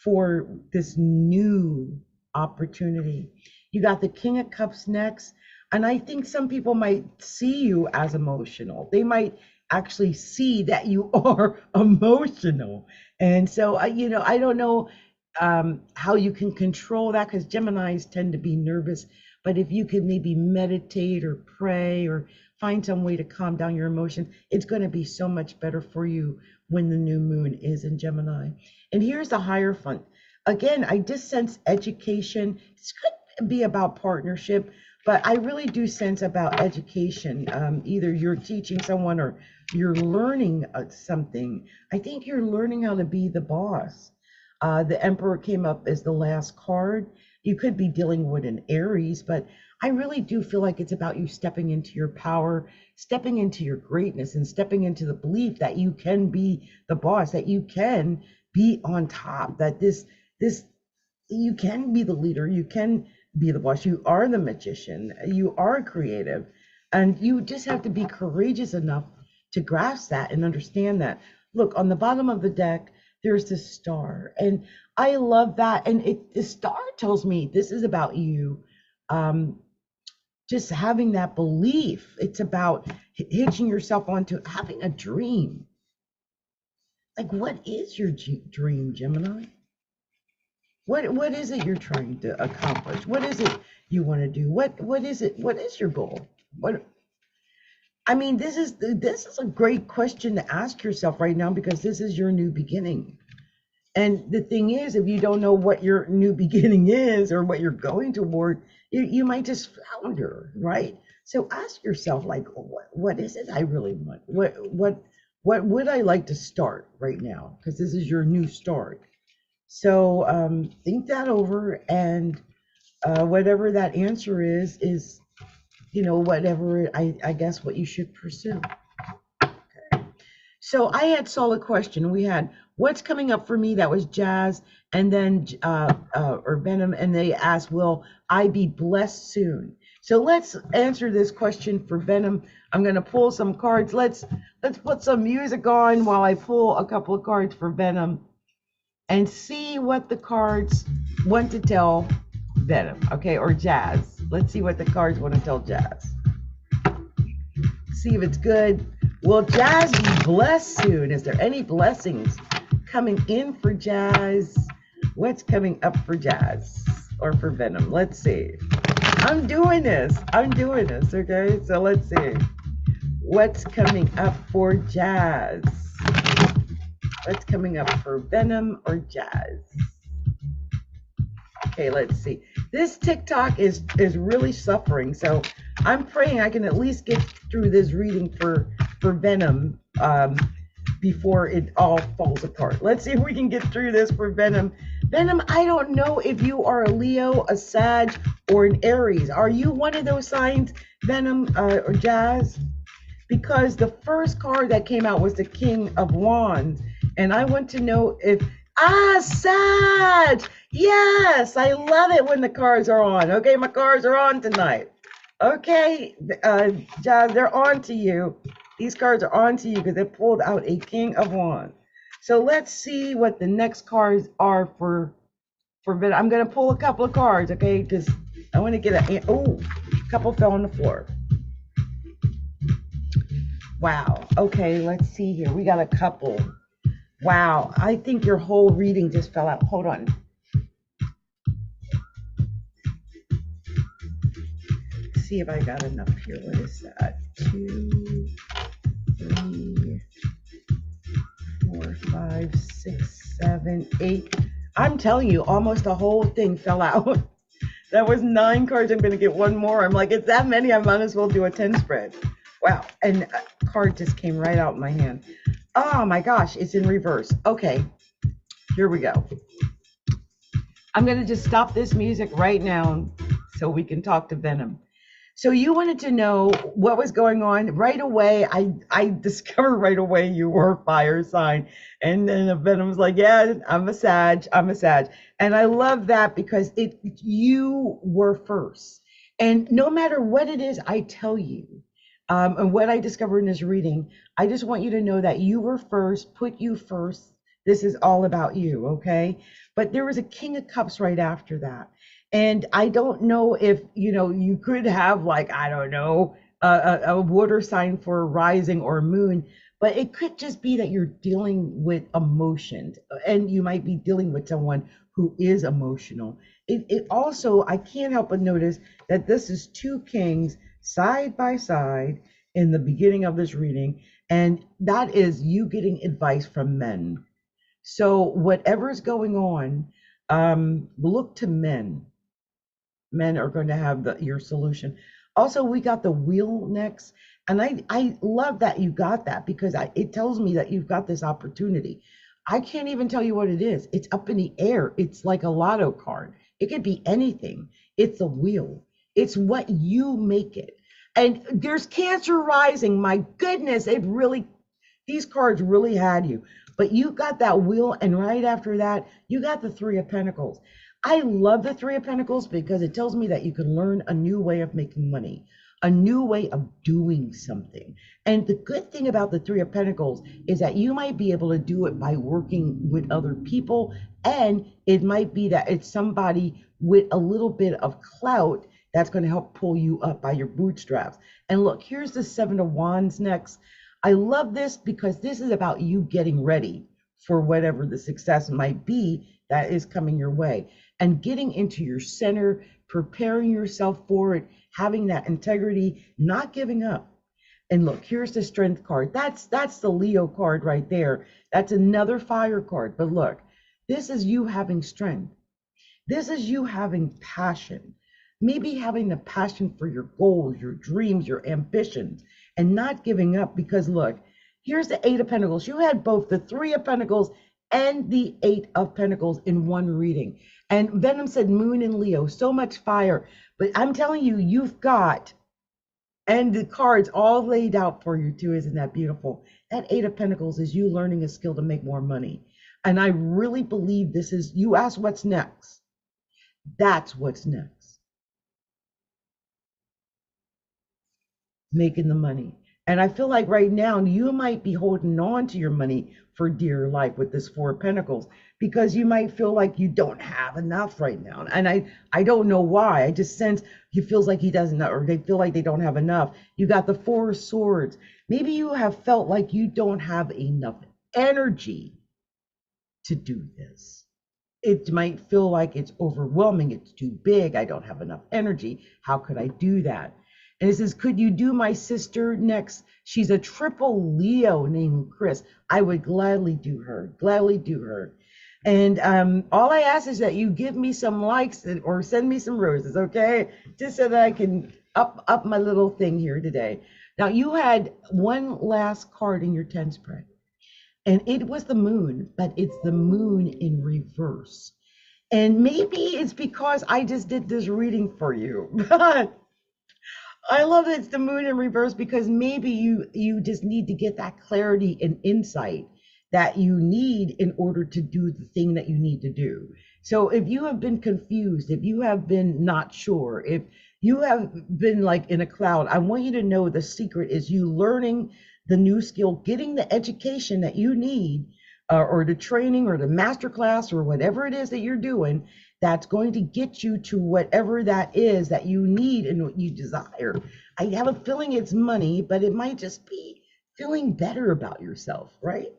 for this new opportunity. You got the King of Cups next. And I think some people might see you as emotional. They might actually see that you are emotional. And so, I don't know how you can control that, because Geminis tend to be nervous. But if you could maybe meditate or pray or find some way to calm down your emotions, it's going to be so much better for you when the new moon is in Gemini. And here's the Hierophant. Again, I just sense education. This could be about partnership, but I really do sense about education. Either you're teaching someone or you're learning something. I think you're learning how to be the boss. The Emperor came up as the last card. You could be dealing with an Aries, but I really do feel like it's about you stepping into your power, stepping into your greatness, and stepping into the belief that you can be the boss, that you can be on top, that you can be the leader, you can be the boss. You are the magician. You are creative. And you just have to be courageous enough to grasp that and understand that. Look, on the bottom of the deck, there's this star. And I love that. And the star tells me this is about you. Just having that belief. It's about hitching yourself onto having a dream. Like, what is your dream, Gemini? What is it you're trying to accomplish? What is it you want to do? What is it? What is your goal? I mean, this is a great question to ask yourself right now, because this is your new beginning. And the thing is, if you don't know what your new beginning is or what you're going toward, you might just flounder, right? So ask yourself, like, what is it I really want? What would I like to start right now? Because this is your new start. So think that over, and whatever that answer is, whatever, I guess, what you should pursue. Okay. So I had solid question. We had what's coming up for me. That was Jazz, and then or Venom, and they asked, will I be blessed soon? So let's answer this question for Venom. I'm going to pull some cards. Let's put some music on while I pull a couple of cards for Venom and see what the cards want to tell Venom, okay, or Jazz. Let's see what the cards want to tell Jazz. See if it's good. Will Jazz be blessed soon? Is there any blessings coming in for Jazz? What's coming up for Jazz or for Venom? Let's see. I'm doing this, okay? So let's see. What's coming up for Jazz? What's coming up for Venom or Jazz? Okay, let's see. This TikTok is really suffering, so I'm praying I can at least get through this reading for Venom before it all falls apart. Let's see if we can get through this for Venom. Venom, I don't know if you are a Leo, a Sag, or an Aries. Are you one of those signs, Venom or Jazz? Because the first card that came out was the King of Wands, and I want to know if Sag. Yes, I love it when the cards are on. Okay, my cards are on tonight. Okay, Jazz, they're on to you. These cards are on to you because they pulled out a King of Wands. So let's see what the next cards are for Venom. I'm going to pull a couple of cards, okay, because I want to get a couple fell on the floor. Wow. Okay, let's see here. We got a couple. Wow, I think your whole reading just fell out. Hold on. Let's see if I got enough here. What is that? 2, 3, 4, 5, 6, 7, 8. I'm telling you, almost the whole thing fell out. That was 9 cards. I'm going to get one more. I'm like, it's that many. I might as well do a 10 spread. Wow. And a card just came right out in my hand. Oh my gosh, it's in reverse. Okay, here we go. I'm going to just stop this music right now so we can talk to Venom. So you wanted to know what was going on right away. I discovered right away you were a fire sign. And then Venom was like, yeah, I'm a Sag. And I love that because you were first. And no matter what it is I tell you, and what I discovered in this reading, I just want you to know that you were first, put you first. This is all about you, okay? But there was a King of Cups right after that. And I don't know if, you could have like, I don't know, a water sign for rising or moon, but it could just be that you're dealing with emotions, and you might be dealing with someone who is emotional. It also, I can't help but notice that this is 2 kings side by side in the beginning of this reading, and that is you getting advice from men. So whatever's going on, look to men. Men are going to have your solution. Also, we got the wheel next, and I love that you got that, because it tells me that you've got this opportunity. I can't even tell you what it is. It's up in the air. It's like a lotto card. It could be anything. It's a wheel. It's what you make it. And there's Cancer rising. My goodness, these cards really had you. But you got that wheel, and right after that, you got the 3 of Pentacles. I love the Three of Pentacles because it tells me that you can learn a new way of making money, a new way of doing something. And the good thing about the Three of Pentacles is that you might be able to do it by working with other people. And it might be that it's somebody with a little bit of clout that's going to help pull you up by your bootstraps. And look, here's the Seven of Wands next. I love this because this is about you getting ready for whatever the success might be that is coming your way, and getting into your center, preparing yourself for it, having that integrity, not giving up. And look, here's the Strength card. That's the Leo card right there. That's another fire card. But look, this is you having strength. This is you having passion. Maybe having the passion for your goals, your dreams, your ambitions, and not giving up. Because look, here's the Eight of Pentacles. You had both the Three of Pentacles and the Eight of Pentacles in one reading. And Venom said Moon and Leo, so much fire. But I'm telling you, you've got, and the cards all laid out for you too. Isn't that beautiful? That Eight of Pentacles is you learning a skill to make more money. And I really believe this is, you ask what's next. That's what's next. Making the money. And I feel like right now you might be holding on to your money for dear life with this Four of Pentacles, because you might feel like you don't have enough right now. And I don't know why. I just sense he feels like he doesn't, or they feel like they don't have enough. You got the Four of Swords. Maybe you have felt like you don't have enough energy to do this. It might feel like it's overwhelming. It's too big. I don't have enough energy. How could I do that? And it says, could you do my sister next? She's a triple Leo named Chris. I would gladly do her, gladly do her. And all I ask is that you give me some likes or send me some roses, okay? Just so that I can up my little thing here today. Now, you had one last card in your 10 spread, and it was the Moon, but it's the Moon in reverse. And maybe it's because I just did this reading for you, but I love that it's the Moon in reverse, because maybe you just need to get that clarity and insight that you need in order to do the thing that you need to do. So if you have been confused, if you have been not sure, if you have been like in a cloud, I want you to know the secret is you learning the new skill, getting the education that you need, or the training or the master class or whatever it is that you're doing, that's going to get you to whatever that is that you need and what you desire. I have a feeling it's money, but it might just be feeling better about yourself, right?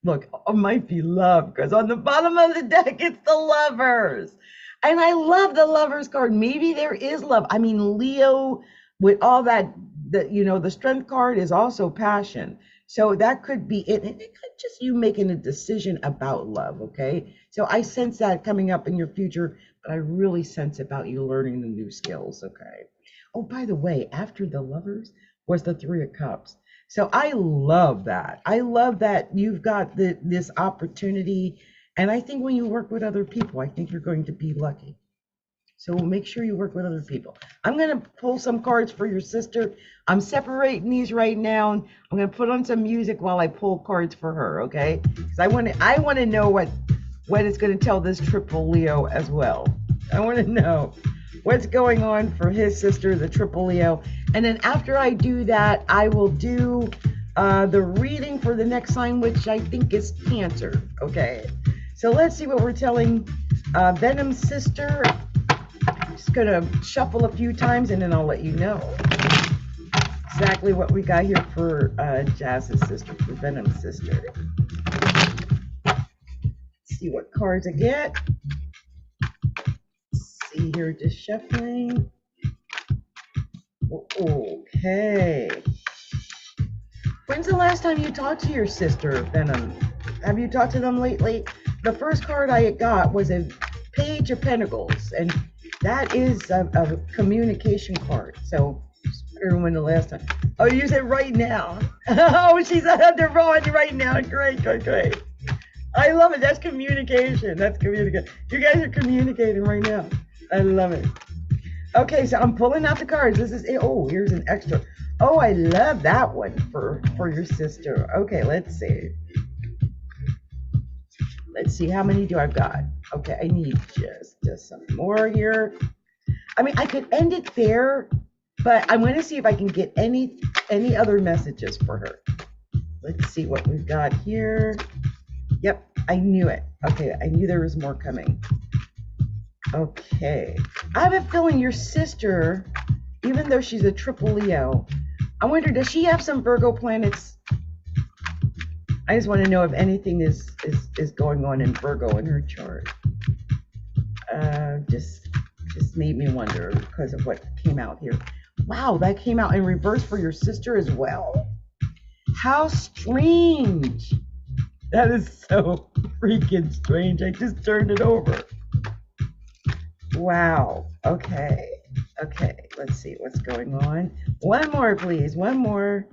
Look, it might be love, because on the bottom of the deck, it's the Lovers. And I love the Lovers card. Maybe there is love. I mean, Leo, with all that, the Strength card is also passion. So that could be it. And it could just you making a decision about love, okay? So I sense that coming up in your future, but I really sense about you learning the new skills, okay? Oh, by the way, after the Lovers was the Three of Cups. So I love that. I love that you've got this opportunity. And I think when you work with other people, I think you're going to be lucky. So make sure you work with other people. I'm going to pull some cards for your sister. I'm separating these right now. I'm going to put on some music while I pull cards for her, okay? Because I want to know what it's going to tell this triple Leo as well. I want to know what's going on for his sister, the triple Leo. And then after I do that, I will do the reading for the next sign, which I think is Cancer, okay? So let's see what we're telling Venom's sister. I'm just going to shuffle a few times and then I'll let you know exactly what we got here for Jazz's sister, for Venom's sister. Let's see what cards I get. Let's see here, just shuffling. Okay. When's the last time you talked to your sister, Venom? Have you talked to them lately? The first card I got was a Page of Pentacles, and that is a communication card. So, when the last time. Oh, you said right now. Oh, she's on the road right now. Great, great, great. I love it. That's communication. That's communication. You guys are communicating right now. I love it. Okay, so I'm pulling out the cards. This is it. Oh, here's an extra. Oh, I love that one for your sister. Okay, let's see. Let's see, how many do I've got? Okay, I need just some more here. I mean, I could end it there, but I'm going to see if I can get any other messages for her. Let's see what we've got here. Yep, I knew it. Okay, I knew there was more coming. Okay, I have a feeling your sister, even though she's a triple Leo, I wonder, does she have some Virgo planets? I just want to know if anything is going on in Virgo in her chart. Just made me wonder because of what came out here. Wow, that came out in reverse for your sister as well. How strange. That is so freaking strange. I just turned it over. Wow. Okay. Let's see what's going on. One more, please. One more.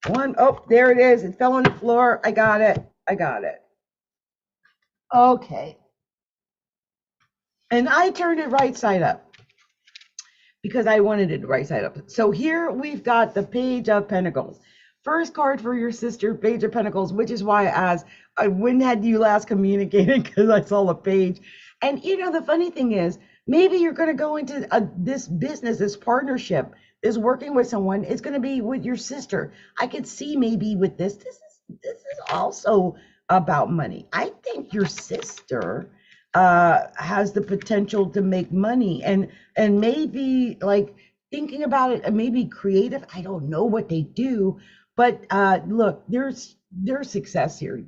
Oh, there it is. It fell on the floor. I got it. Okay. And I turned it right side up because I wanted it right side up. So here we've got the Page of Pentacles. First card for your sister, Page of Pentacles, which is why I asked, when had you last communicated? Because I saw a page. And you know, the funny thing is, maybe you're going to go into this business, this partnership, this working with someone. It's going to be with your sister. I could see maybe with this is also about money. I think your sister has the potential to make money and maybe like thinking about it and maybe creative. I don't know what they do, but look, there's success here.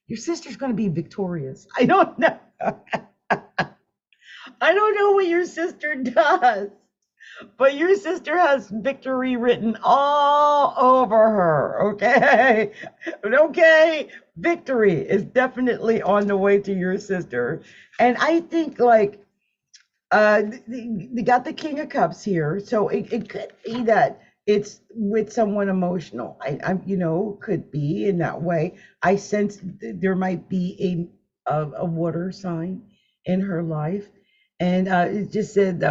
Your sister's going to be victorious. I don't know. I don't know what your sister does, but your sister has victory written all over her. Okay, victory is definitely on the way to your sister. And I think like they got the King of Cups here, so it could be that it's with someone emotional. I could be in that way. I sense there might be a water sign in her life. And it just said,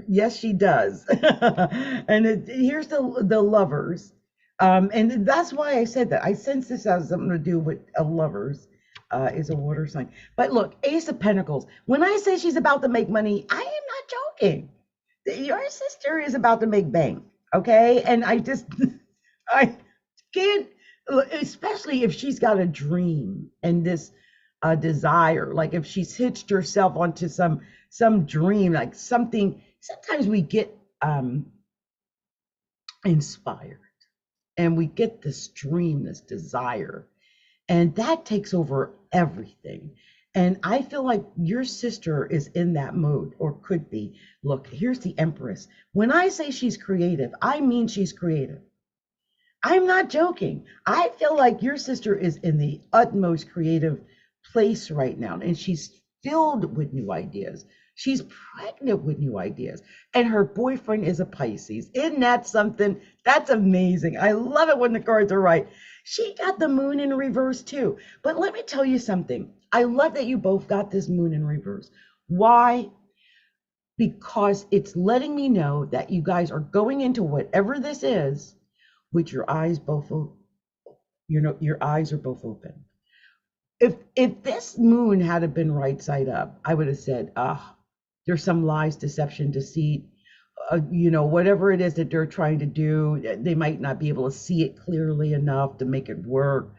yes, she does. And here's the lovers. And that's why I said that. I sense this has something to do with a lovers, is a water sign. But look, Ace of Pentacles. When I say she's about to make money, I am not joking. Your sister is about to make bank, okay? And I can't, especially if she's got a dream and this desire, like if she's hitched herself onto some dream, like something. Sometimes we get inspired and we get this dream, this desire, and that takes over everything. And I feel like your sister is in that mode, or could be. Look, here's the Empress. When I say she's creative, I mean she's creative. I'm not joking. I feel like your sister is in the utmost creative place right now, and she's filled with new ideas. She's pregnant with new ideas, and her boyfriend is a Pisces. Isn't that something? That's amazing. I love it when the cards are right. She got the moon in reverse too. But let me tell you something. I love that you both got this moon in reverse. Why? Because it's letting me know that you guys are going into whatever this is with your eyes both open. Your eyes are both open. If this moon had been right side up, I would have said, there's some lies, deception, deceit, whatever it is that they're trying to do. They might not be able to see it clearly enough to make it work,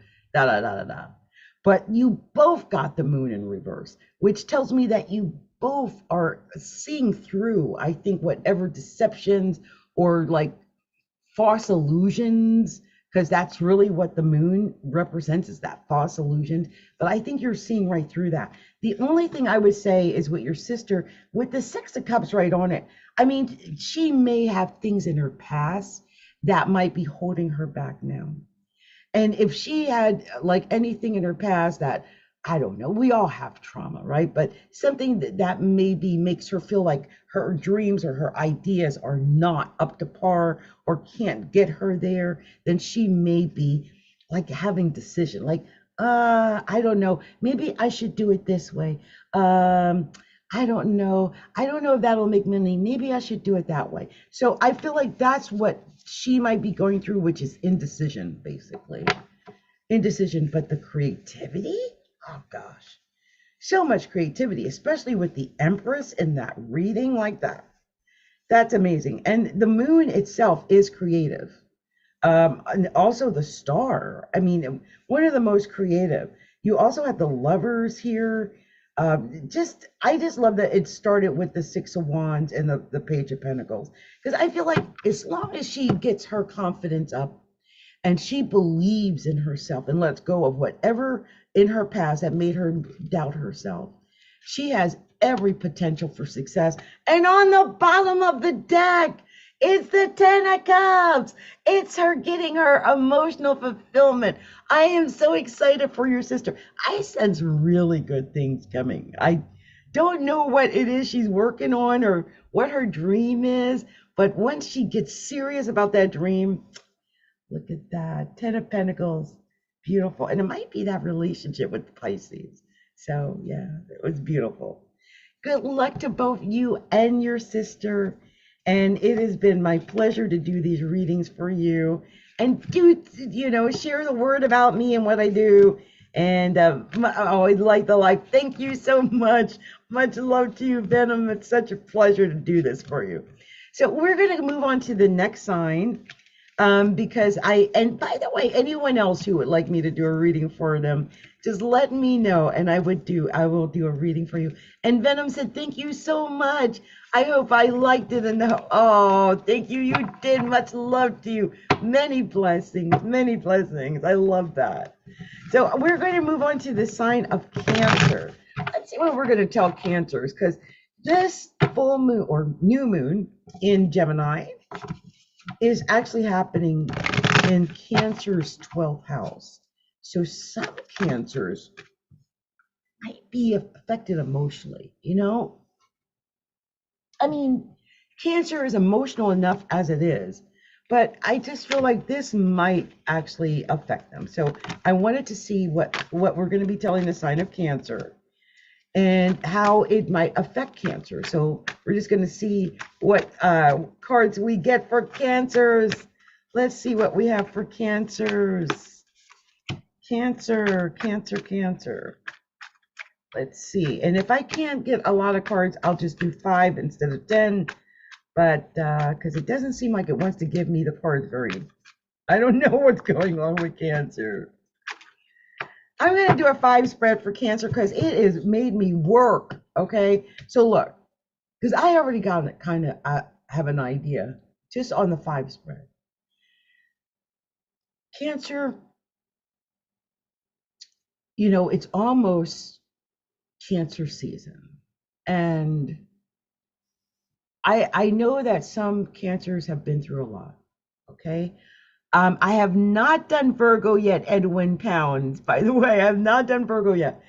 But you both got the moon in reverse, which tells me that you both are seeing through, I think, whatever deceptions or like false illusions, because that's really what the moon represents, is that false illusion. But I think you're seeing right through that. The only thing I would say is with your sister, with the Six of Cups right on it, I mean, she may have things in her past that might be holding her back now. And if she had like anything in her past that, I don't know, we all have trauma, right? But something that maybe makes her feel like her dreams or her ideas are not up to par or can't get her there, then she may be like having decision, like, I don't know, maybe I should do it this way. I don't know if that'll make money. Maybe I should do it that way. So I feel like that's what she might be going through, which is indecision, basically. Indecision, but the creativity, oh gosh. So much creativity, especially with the Empress in that reading like that. That's amazing. And the moon itself is creative. And also the star. I mean, one of the most creative. You also have the lovers here. I just love that it started with the Six of Wands and the Page of Pentacles. Because I feel like as long as she gets her confidence up and she believes in herself and lets go of whatever in her past that made her doubt herself, she has every potential for success. And on the bottom of the deck, it's the Ten of Cups. It's her getting her emotional fulfillment. I am so excited for your sister. I sense really good things coming. I don't know what it is she's working on or what her dream is, but once she gets serious about that dream, look at that. Ten of Pentacles. Beautiful. And it might be that relationship with Pisces. So, yeah, it was beautiful. Good luck to both you and your sister. And it has been my pleasure to do these readings for you and share the word about me and what I do. And I always like the life. Thank you so much. Much love to you, Venom. It's such a pleasure to do this for you. So we're going to move on to the next sign. Because and by the way, anyone else who would like me to do a reading for them, just let me know and I will do a reading for you. And Venom said, thank you so much. I hope I liked it enough. Oh, thank you. You did. Much love to you. Many blessings, many blessings. I love that. So we're going to move on to the sign of Cancer. Let's see what we're going to tell Cancers, because this full moon or new moon in Gemini is actually happening in Cancer's 12th house. So some Cancers might be affected emotionally, I mean, Cancer is emotional enough as it is, but I just feel like this might actually affect them. So I wanted to see what we're going to be telling the sign of Cancer and how it might affect Cancer. So we're just going to see what cards we get for Cancers. Let's see what we have for Cancers. Cancer. Let's see. And if I can't get a lot of cards, I'll just do 5 instead of 10. But because it doesn't seem like it wants to give me the cards very. I don't know what's going on with Cancer. I'm going to do a 5 spread for Cancer because it has made me work. Okay. So look, because I already got it, kind of have an idea just on the 5 spread. Cancer, it's almost Cancer season. And I know that some Cancers have been through a lot. Okay. I have not done Virgo yet, Edwin Pounds, by the way. I have not done Virgo yet.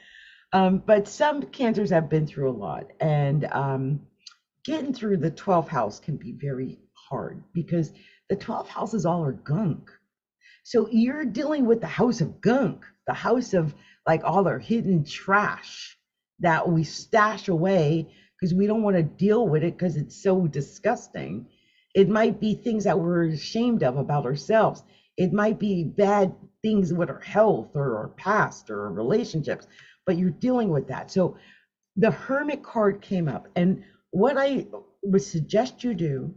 But some Cancers have been through a lot. And getting through the 12th house can be very hard because the 12th house is all our gunk. So you're dealing with the house of gunk, the house of like all our hidden trash that we stash away because we don't want to deal with it because it's so disgusting. It might be things that we're ashamed of about ourselves. It might be bad things with our health or our past or our relationships, but you're dealing with that. So the Hermit card came up, and what I would suggest you do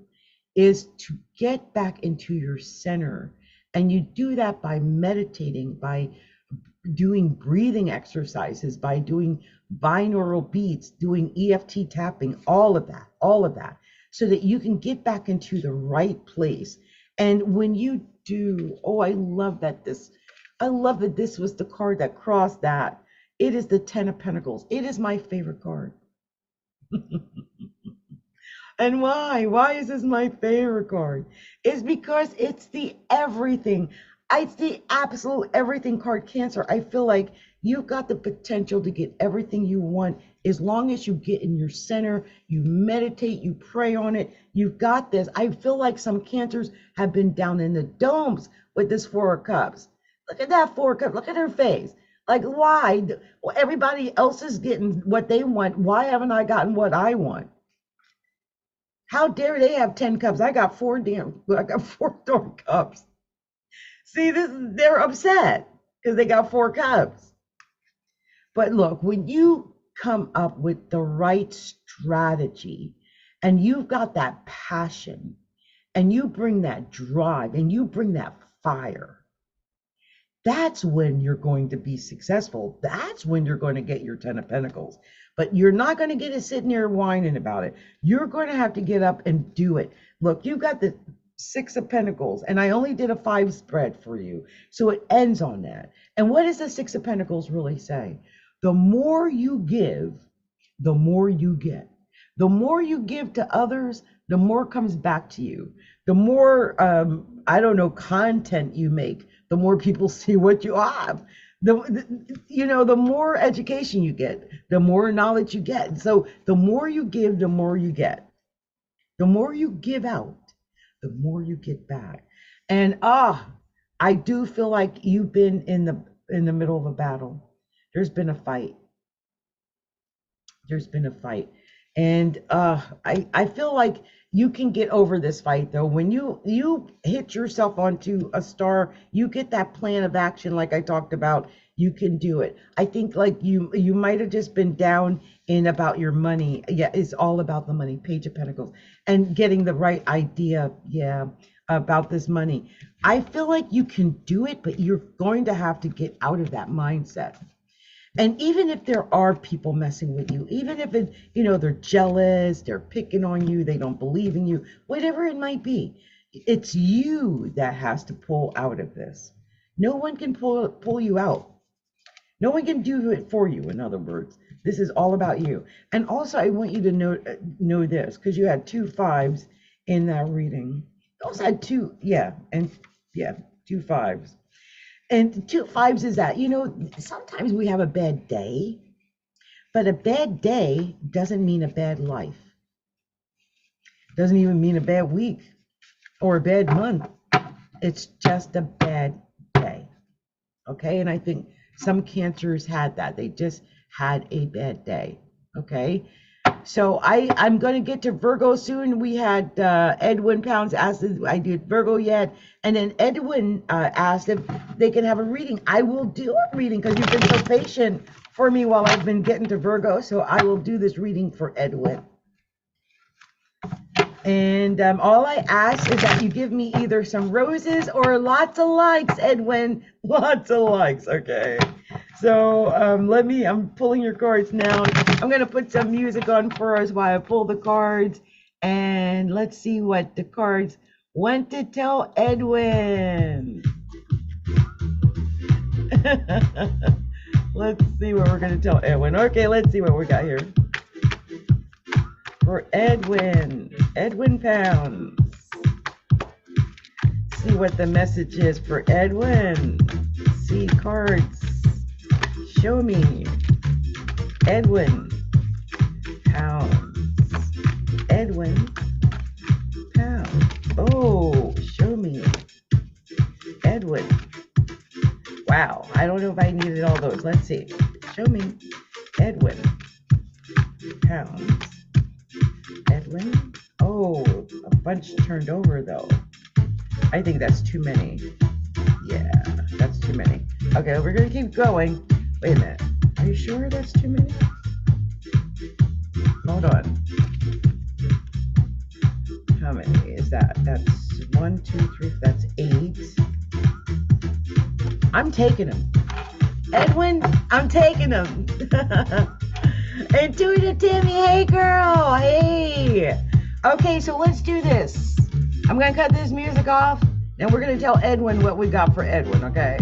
is to get back into your center. And you do that by meditating, by doing breathing exercises, by doing binaural beats, doing EFT tapping, all of that, so that you can get back into the right place. And when you do, I love that this was the card that crossed that. It is the 10 of Pentacles. It is my favorite card. And why? Why is this my favorite card? It's because it's the everything. It's the absolute everything card, Cancer. I feel like you've got the potential to get everything you want as long as you get in your center, you meditate, you pray on it. You've got this. I feel like some Cancers have been down in the dumps with this 4 of Cups. Look at that 4 of Cups. Look at her face. Like, why? Well, everybody else is getting what they want. Why haven't I gotten what I want? How dare they have 10 cups? I got 4 darn cups. See, they're upset because they got 4 cups. But look, when you come up with the right strategy and you've got that passion and you bring that drive and you bring that fire, that's when you're going to be successful. That's when you're going to get your 10 of Pentacles. But you're not going to get to sit there whining about it. You're going to have to get up and do it. Look, you've got the 6 of Pentacles, and I only did a 5 spread for you. So it ends on that. And what does the 6 of Pentacles really say? The more you give, the more you get. The more you give to others, the more comes back to you. The more, content you make, the more people see what you have. The more education you get, the more knowledge you get. So the more you give, the more you get. The more you give out, the more you get back. And I do feel like you've been in the middle of a battle. There's been a fight. And I feel like you can get over this fight though. When you hit yourself onto a star, you get that plan of action like I talked about, you can do it. I think like you might have just been down in about your money. Yeah, it's all about the money, Page of Pentacles, and getting the right idea, about this money. I feel like you can do it, but you're going to have to get out of that mindset. And even if there are people messing with you, even if they're jealous, they're picking on you, they don't believe in you, whatever it might be, it's you that has to pull out of this. No one can pull you out. No one can do it for you. In other words, this is all about you. And also, I want you to know this, because you had 2 5s in that reading. You also had 2 5s. And 2 5s is that, sometimes we have a bad day, but a bad day doesn't mean a bad life. Doesn't even mean a bad week or a bad month. It's just a bad day. Okay. And I think some Cancers had that. They just had a bad day. Okay. So I'm going to get to Virgo soon. We had Edwin Pounds asked if I did Virgo yet. And then Edwin asked if they can have a reading. I will do a reading because you've been so patient for me while I've been getting to Virgo. So I will do this reading for Edwin. And all I ask is that you give me either some roses or lots of likes, Edwin. Lots of likes, okay? So I'm pulling your cards now. I'm going to put some music on for us while I pull the cards. And let's see what the cards want to tell Edwin. Let's see what we're going to tell Edwin. Okay, let's see what we got here. For Edwin Pounds. See what the message is for Edwin. See cards. Show me. Edwin Pounds. Edwin Pounds. Oh, show me. Edwin. Wow, I don't know if I needed all those. Let's see. Show me. Edwin Pounds. Edwin. Oh, a bunch turned over though. I think that's too many. Yeah, that's too many. Okay, we're gonna keep going. Wait a minute. Are you sure that's too many? Hold on. How many is that? That's 1, 2, 3. That's 8. I'm taking them. Edwin, I'm taking them. Intuitive Tammy, hey girl, hey. Okay, so let's do this. I'm gonna cut this music off, and we're gonna tell Edwin what we got for Edwin, okay?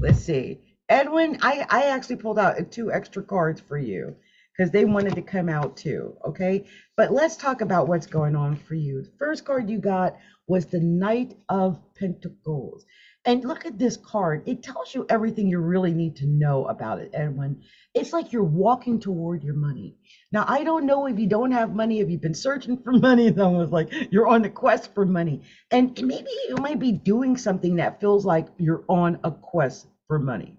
Let's see. Edwin, I actually pulled out 2 extra cards for you because they wanted to come out too, okay? But let's talk about what's going on for you. The first card you got was the Knight of Pentacles. And look at this card. It tells you everything you really need to know about it, Edwin. It's like you're walking toward your money. Now, I don't know if you don't have money, if you've been searching for money. It's almost like you're on the quest for money. And maybe you might be doing something that feels like you're on a quest for money.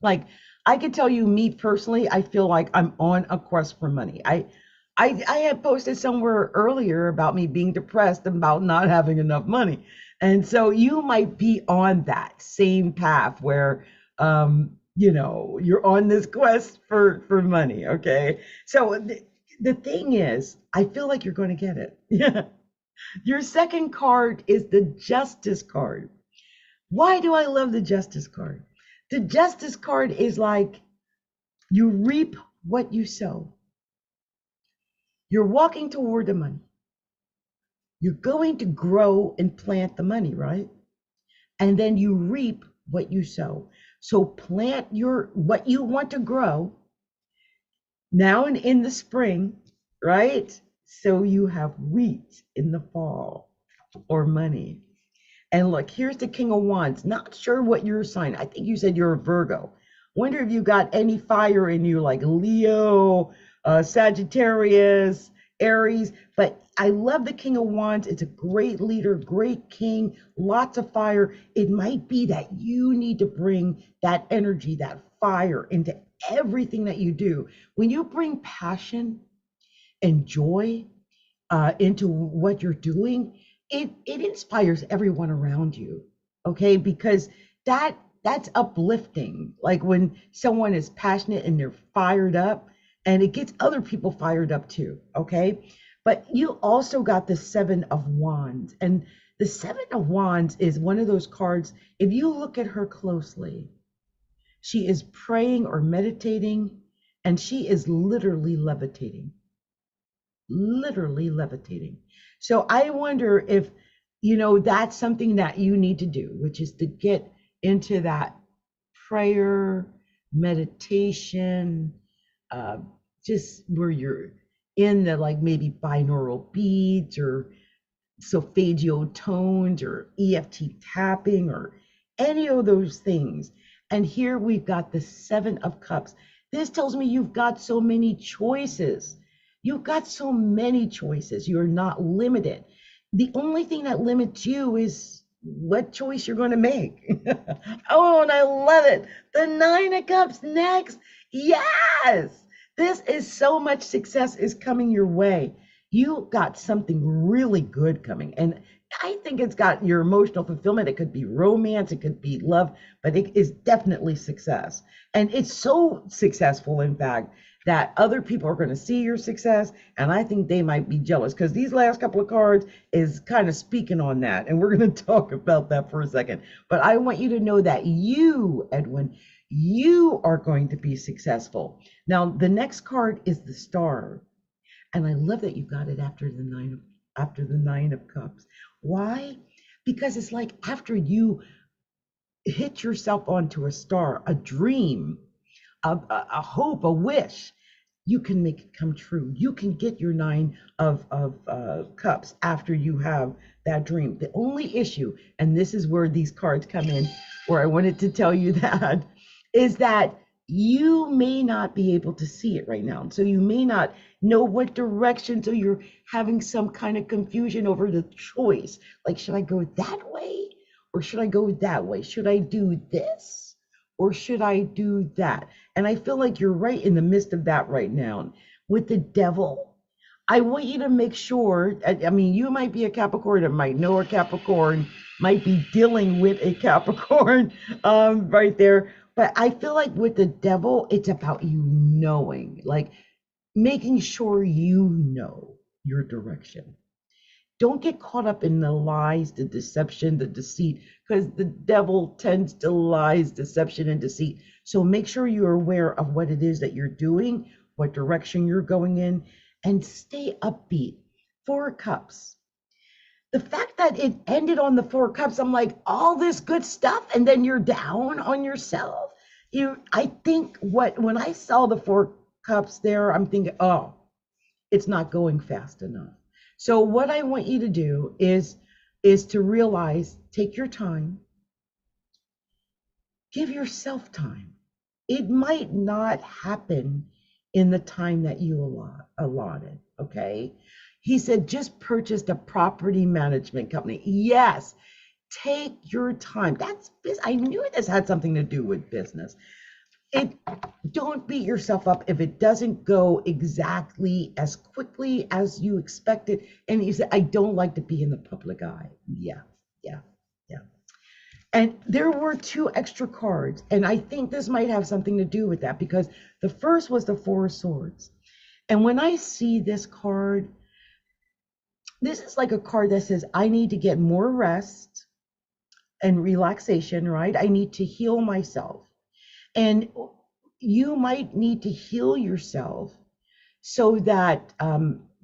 Like, I can tell you, me personally, I feel like I'm on a quest for money. I had posted somewhere earlier about me being depressed about not having enough money. And so you might be on that same path where you're on this quest for money, okay? So the thing is, I feel like you're going to get it. Yeah. Your second card is the Justice card. Why do I love the Justice card? The Justice card is like you reap what you sow. You're walking toward the money. You're going to grow and plant the money, right? And then you reap what you sow. So plant what you want to grow now and in the spring, right? So you have wheat in the fall or money. And look, here's the King of Wands. Not sure what your sign. I think you said you're a Virgo. Wonder if you got any fire in you, like Leo, Sagittarius, Aries. But I love the King of Wands. It's a great leader, great king, lots of fire. It might be that you need to bring that energy, that fire into everything that you do. When you bring passion and joy into what you're doing, it inspires everyone around you, okay? Because that's uplifting. Like when someone is passionate and they're fired up, and it gets other people fired up too, okay? But you also got the Seven of Wands, and the Seven of Wands is one of those cards, if you look at her closely, she is praying or meditating, and she is literally levitating. Literally levitating. So I wonder if, that's something that you need to do, which is to get into that prayer, meditation, just where you're in the like maybe binaural beats or solfeggio tones or EFT tapping or any of those things. And here we've got the Seven of Cups. This tells me you've got so many choices. You've got so many choices. You're not limited. The only thing that limits you is what choice you're going to make. Oh, and I love it. The Nine of Cups next. Yes. This is so much success is coming your way. You got something really good coming. And I think it's got your emotional fulfillment. It could be romance, it could be love, but it is definitely success. And it's so successful, in fact, that other people are going to see your success. And I think they might be jealous because these last couple of cards is kind of speaking on that. And we're going to talk about that for a second. But I want you to know that you, Edwin, you are going to be successful. Now, the next card is the Star. And I love that you got it after the Nine of Cups. Why? Because it's like after you hit yourself onto a star, a dream, a hope, a wish, you can make it come true. You can get your Nine of Cups after you have that dream. The only issue, and this is where these cards come in, where I wanted to tell you that, is that you may not be able to see it right now. So you may not know what direction. So you're having some kind of confusion over the choice. Like, should I go that way or should I go that way? Should I do this or should I do that? And I feel like you're right in the midst of that right now. With the Devil, I want you to make sure, I mean, you might be a Capricorn, or might know a Capricorn, might be dealing with a Capricorn right there. But I feel like with the Devil, it's about you knowing, like making sure you know your direction. Don't get caught up in the lies, the deception, the deceit, because the devil tends to lies, deception, and deceit. So make sure you're aware of what it is that you're doing, what direction you're going in, and stay upbeat. Four of Cups. The fact that it ended on the Four of Cups, I'm like, all this good stuff, and then you're down on yourself. I think when I saw the Four of Cups there, I'm thinking, oh, it's not going fast enough. So what I want you to do is to realize, take your time, give yourself time. It might not happen in the time that you allotted, okay? He said, just purchased a property management company. Yes, take your time. I knew this had something to do with business. Don't beat yourself up if it doesn't go exactly as quickly as you expected. And you say, I don't like to be in the public eye. Yeah. And there were 2 extra cards, and I think this might have something to do with that, because the first was the 4 of Swords. And when I see this card, this is like a card that says, I need to get more rest and relaxation, right? I need to heal myself. And you might need to heal yourself so that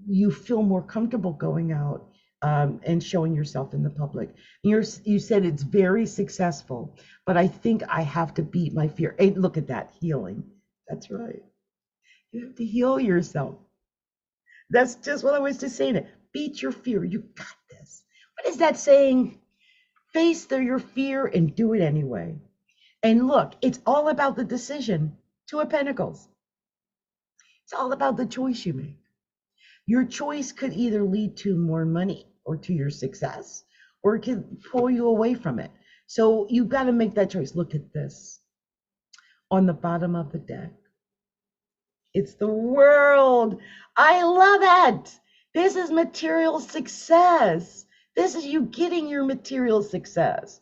you feel more comfortable going out and showing yourself in the public. You said it's very successful, but I think I have to beat my fear. Hey, look at that, healing. That's right. You have to heal yourself. That's just what I was just saying. Beat your fear. You got this. What is that saying? Face your fear and do it anyway. And look, it's all about the decision. 2 of Pentacles. It's all about the choice you make. Your choice could either lead to more money or to your success, or it could pull you away from it. So you've got to make that choice. Look at this. On the bottom of the deck, it's the World. I love it. This is material success. This is you getting your material success.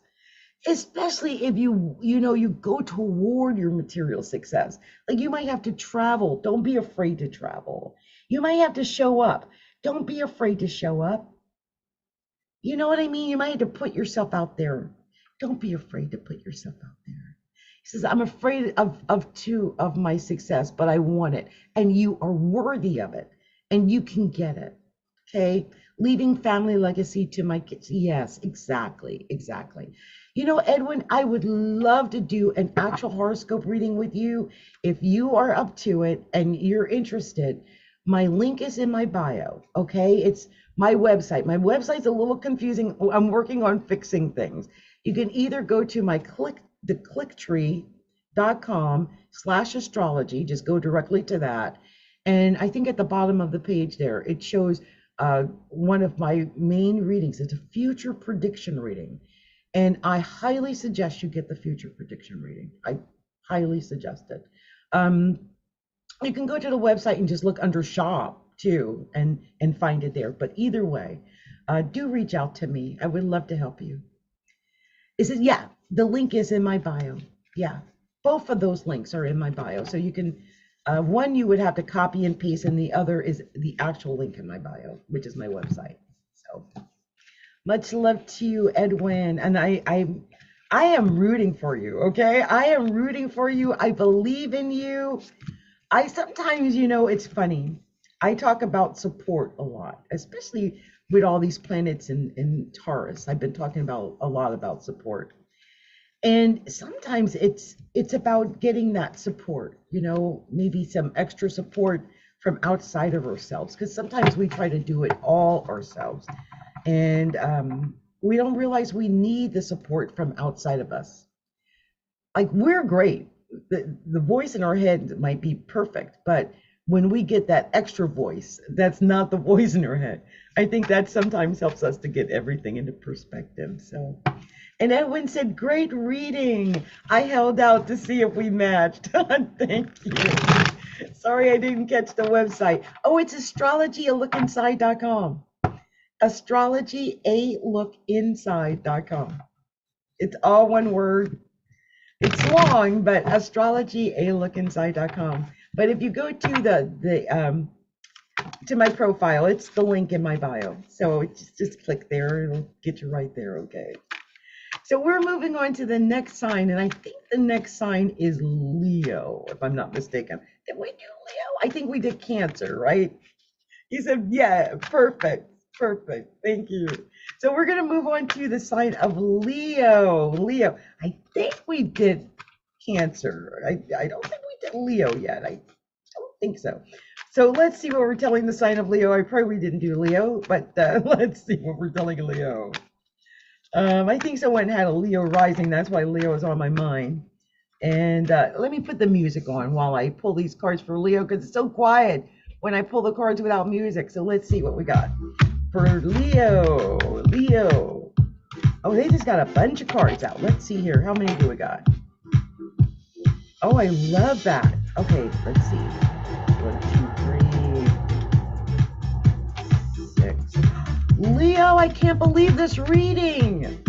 Especially if you go toward your material success. Like you might have to travel. Don't be afraid to travel. You might have to show up. Don't be afraid to show up. You know what I mean? You might have to put yourself out there. Don't be afraid to put yourself out there. He says, I'm afraid of my success, but I want it. And you are worthy of it. And you can get it. Okay? Leaving family legacy to my kids. Yes, exactly. You know, Edwin, I would love to do an actual horoscope reading with you. If you are up to it and you're interested, my link is in my bio, okay? It's my website. My website's a little confusing. I'm working on fixing things. You can either go to my clicktree.com/astrology. Just go directly to that. And I think at the bottom of the page there, it shows one of my main readings. It's a future prediction reading. And I highly suggest you get the future prediction reading. I highly suggest it. You can go to the website and just look under shop too and find it there. But either way, do reach out to me. I would love to help you. It says, yeah, the link is in my bio. Yeah, both of those links are in my bio. So you can, one you would have to copy and paste, and the other is the actual link in my bio, which is my website. So much love to you, Edwin. And I am rooting for you, okay? I am rooting for you. I believe in you. I sometimes, it's funny. I talk about support a lot, especially with all these planets in Taurus. I've been talking a lot about support. And sometimes it's about getting that support, maybe some extra support from outside of ourselves, because sometimes we try to do it all ourselves. And we don't realize we need the support from outside of us. Like, we're great. The voice in our head might be perfect, but when we get that extra voice, that's not the voice in our head. I think that sometimes helps us to get everything into perspective. So, and Edwin said, great reading. I held out to see if we matched. Thank you. Sorry, I didn't catch the website. Oh, it's astrologyalookinside.com. astrologyalookinside.com. It's all one word. It's long, but astrologyalookinside.com. But if you go to to my profile, it's the link in my bio. So just click there, it'll get you right there, okay? So we're moving on to the next sign, and I think the next sign is Leo, if I'm not mistaken. Did we do Leo? I think we did Cancer, right? He said, yeah, perfect. Thank you. So we're going to move on to the sign of Leo. Leo, I think we did Cancer. I don't think we did Leo yet. I don't think so. So let's see what we're telling the sign of Leo. I probably didn't do Leo, but let's see what we're telling Leo. I think someone had a Leo rising. That's why Leo is on my mind. And let me put the music on while I pull these cards for Leo, because it's so quiet when I pull the cards without music. So let's see what we got for Leo. Leo. Oh, they just got a bunch of cards out. Let's see here. How many do we got? Oh, I love that. Okay, let's see. 1, 2, 3, 6. Leo, I can't believe this reading.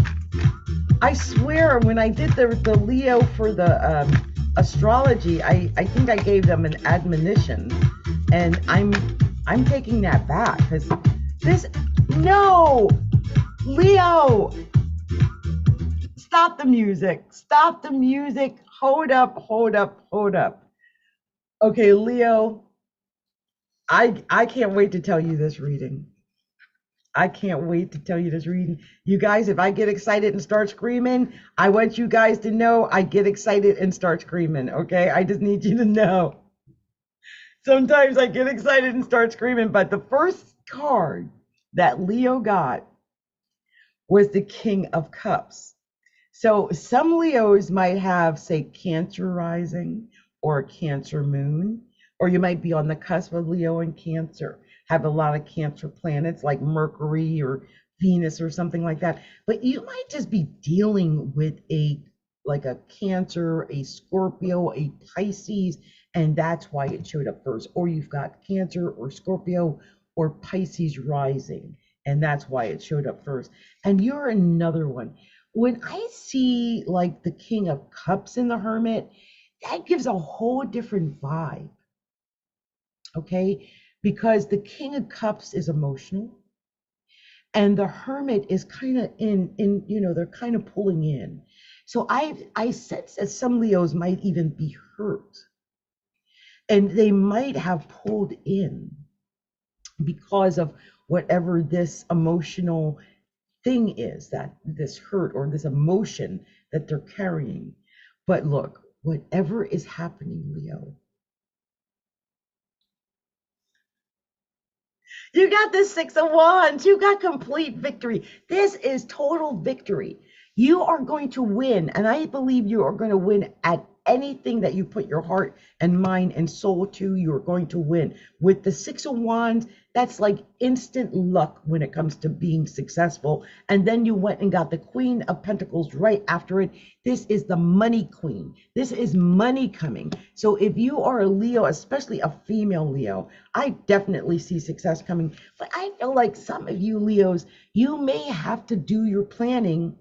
I swear, when I did the Leo for the astrology, I think I gave them an admonition, and I'm taking that back, because this, no, Leo, stop the music, stop the music, hold up, hold up, hold up. Okay, Leo, I can't wait to tell you this reading. I can't wait to tell you this reading. You guys, if I get excited and start screaming, I want you guys to know I get excited and start screaming, okay? I just need you to know. Sometimes I get excited and start screaming, but the first card that Leo got was the King of Cups. So some Leos might have, say, Cancer rising or Cancer moon, or you might be on the cusp of Leo and Cancer, have a lot of Cancer planets like Mercury or Venus or something like that. But you might just be dealing with like a Cancer, a Scorpio, a Pisces, and that's why it showed up first. Or you've got Cancer or Scorpio or Pisces rising, and that's why it showed up first. And you're another one. When I see like the King of Cups in the Hermit, that gives a whole different vibe, okay? Because the King of Cups is emotional, and the Hermit is kind of they're kind of pulling in. So I sense that some Leos might even be hurt, and they might have pulled in because of whatever this emotional thing is, that this hurt or this emotion that they're carrying. But look, whatever is happening, Leo, you got the Six of Wands. You got complete victory. This is total victory. You are going to win, and I believe you are going to win at anything that you put your heart and mind and soul to. You are going to win. With the Six of Wands, that's like instant luck when it comes to being successful. And then you went and got the Queen of Pentacles right after it. This is the money queen. This is money coming. So if you are a Leo, especially a female Leo, I definitely see success coming. But I feel like some of you Leos, you may have to do your planning.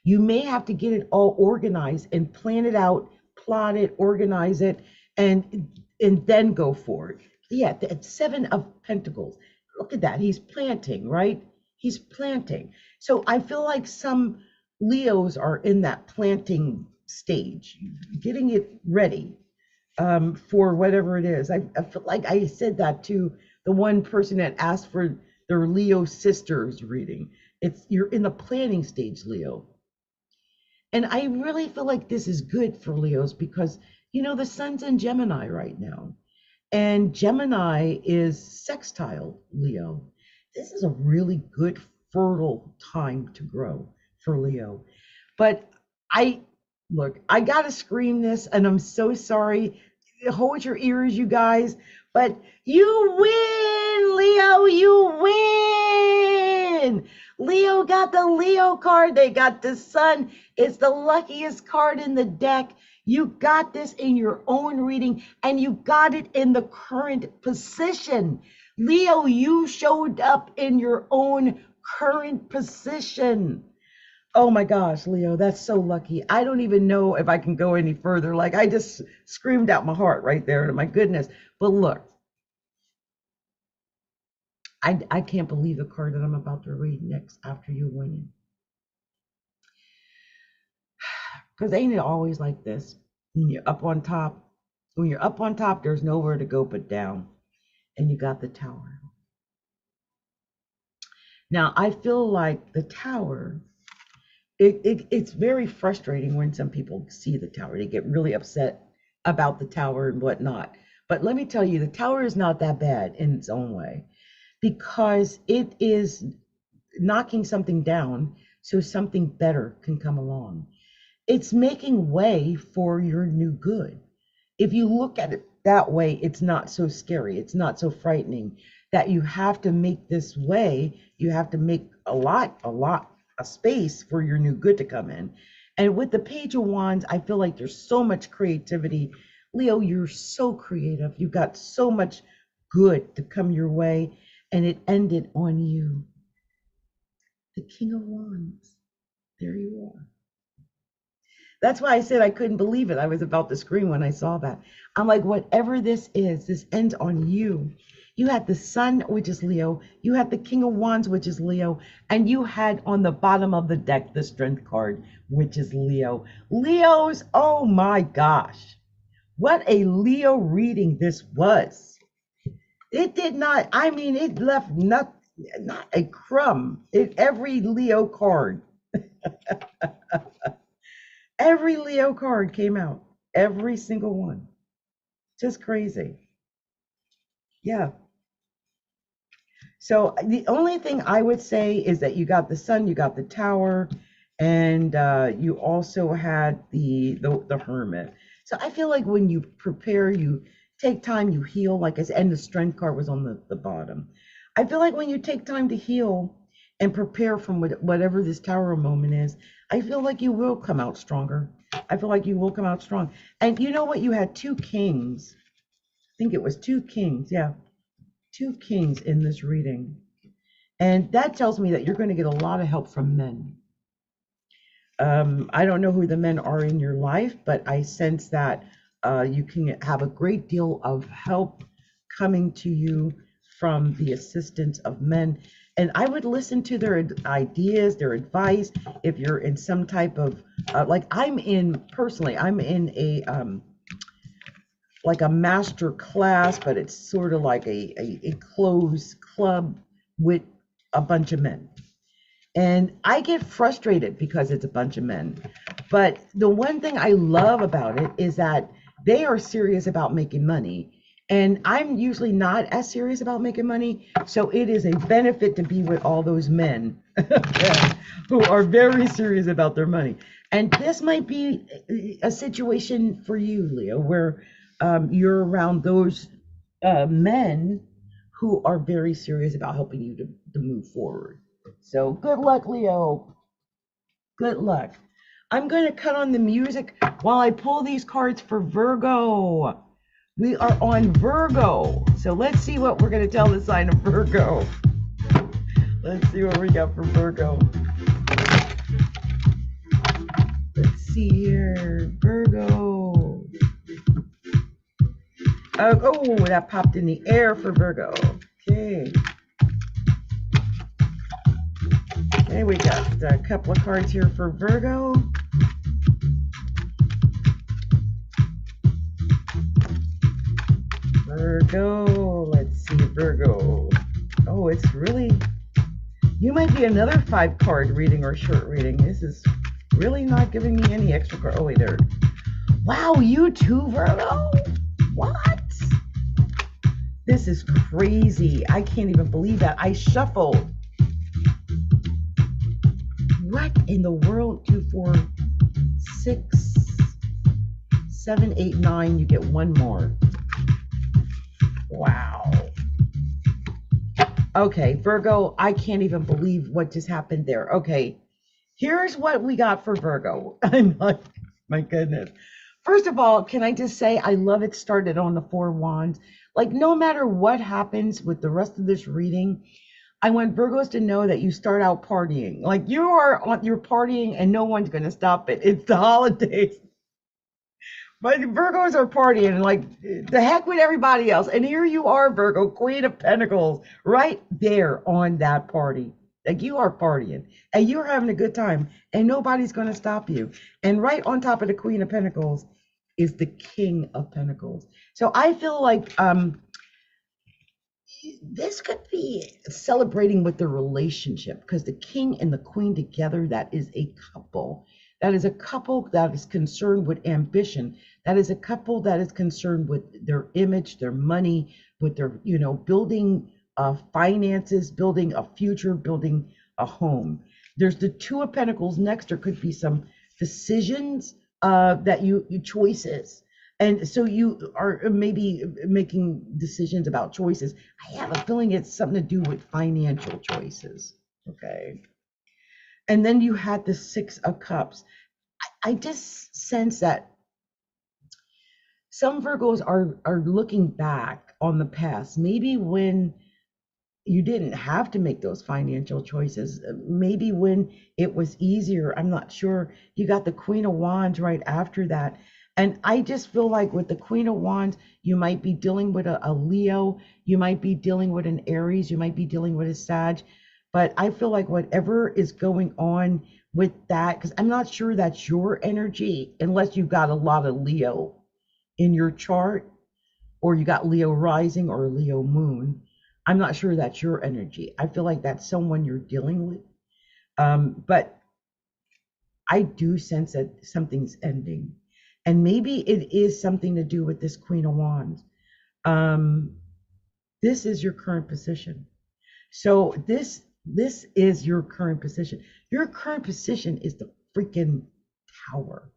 You may have to get it all organized and plan it out, plot it, organize it, and then go for it. Yeah, the Seven of Pentacles. Look at that. He's planting, right? He's planting. So I feel like some Leos are in that planting stage, getting it ready for whatever it is. I feel like I said that to the one person that asked for their Leo sisters reading. You're in the planning stage, Leo. And I really feel like this is good for Leos because, the sun's in Gemini right now. And Gemini is sextile Leo. This is a really good, fertile time to grow for Leo. But I got to scream this, and I'm so sorry. Hold your ears, you guys. But you win, Leo, you win. Leo got the Leo card. They got the sun. It's the luckiest card in the deck. You got this in your own reading, and you got it in the current position. Leo, you showed up in your own current position. Oh my gosh, Leo, that's so lucky. I don't even know if I can go any further. Like, I just screamed out my heart right there. And my goodness. But look, I can't believe the card that I'm about to read next after you winning. Because ain't it always like this? When you're up on top, there's nowhere to go but down. And you got the Tower. Now, I feel like the Tower, it's very frustrating when some people see the Tower. They get really upset about the Tower and whatnot. But let me tell you, the Tower is not that bad in its own way, because it is knocking something down so something better can come along. It's making way for your new good. If you look at it that way, it's not so scary. It's not so frightening that you have to make this way. You have to make a lot of space for your new good to come in. And with the Page of Wands, I feel like there's so much creativity. Leo, you're so creative. You got so much good to come your way, and it ended on you. The King of Wands. There you are. That's why I said I couldn't believe it. I was about to scream when I saw that. I'm like, whatever this is, this ends on you. You had the Sun, which is Leo. You had the King of Wands, which is Leo. And you had on the bottom of the deck the Strength card, which is Leo. Leos, oh my gosh. What a Leo reading this was. It did not, I mean, it left not a crumb. Every Leo card, every Leo card came out. Every single one. Just crazy. Yeah. So the only thing I would say is that you got the Sun, you got the Tower, and you also had the Hermit. So I feel like when you prepare, you take time, you heal, like I said, and the Strength card was on the bottom. I feel like when you take time to heal and prepare from whatever this Tower moment is, I feel like you will come out stronger. I feel like you will come out strong. And you know what? You had two kings. I think it was two kings. Yeah, two kings in this reading. And that tells me that you're going to get a lot of help from men. I don't know who the men are in your life, but I sense that you can have a great deal of help coming to you from the assistance of men. And I would listen to their ideas, their advice. If you're in some type of, like I'm in a, like a master class, but it's sort of like a closed club with a bunch of men. And I get frustrated because it's a bunch of men. But the one thing I love about it is that they are serious about making money. And I'm usually not as serious about making money. So it is a benefit to be with all those men who are very serious about their money. And this might be a situation for you, Leo, where you're around those men who are very serious about helping you to move forward. So good luck, Leo. Good luck. I'm going to cut on the music while I pull these cards for Virgo. We are on Virgo. So let's see what we're going to tell the sign of Virgo. Let's see what we got for Virgo. Let's see here. Virgo. Oh, that popped in the air for Virgo. Okay. Okay, we got a couple of cards here for Virgo. Virgo, let's see, Virgo. Oh, it's really, you might be another 5-card reading or short reading. This is really not giving me any extra card. Oh, wait, there. Wow, you too, Virgo? What? This is crazy. I can't even believe that. I shuffled. What in the world? 2, 4, 6, 7, 8, 9. You get one more. Wow. Okay, Virgo, I can't even believe what just happened there. Okay, here's what we got for Virgo. I'm like, my goodness. First of all, can I just say I love it started on the 4 wands. Like no matter what happens with the rest of this reading, I want Virgos to know that you start out partying. Like you're partying and no one's going to stop it. It's the holidays. But Virgos are partying like the heck with everybody else. And here you are, Virgo, Queen of Pentacles, right there on that party. Like you are partying and you're having a good time and nobody's going to stop you. And right on top of the Queen of Pentacles is the King of Pentacles. So I feel like this could be celebrating with the relationship because the King and the Queen together, that is a couple. That is a couple that is concerned with ambition. That is a couple that is concerned with their image, their money, with their, building finances, building a future, building a home. There's the 2 of Pentacles next. There could be some decisions that you choices. And so you are maybe making decisions about choices. I have a feeling it's something to do with financial choices. Okay. And then you had the 6 of Cups. I just sense that some Virgos are looking back on the past, maybe when you didn't have to make those financial choices. Maybe when it was easier, I'm not sure. You got the Queen of Wands right after that. And I just feel like with the Queen of Wands, you might be dealing with a Leo, you might be dealing with an Aries, you might be dealing with a Sag. But I feel like whatever is going on with that, because I'm not sure that's your energy, unless you've got a lot of Leo in your chart, or you got Leo rising or Leo moon. I'm not sure that's your energy. I feel like that's someone you're dealing with. But I do sense that something's ending. And maybe it is something to do with this Queen of Wands. This is your current position. So this is your current position. Your current position is the freaking Tower.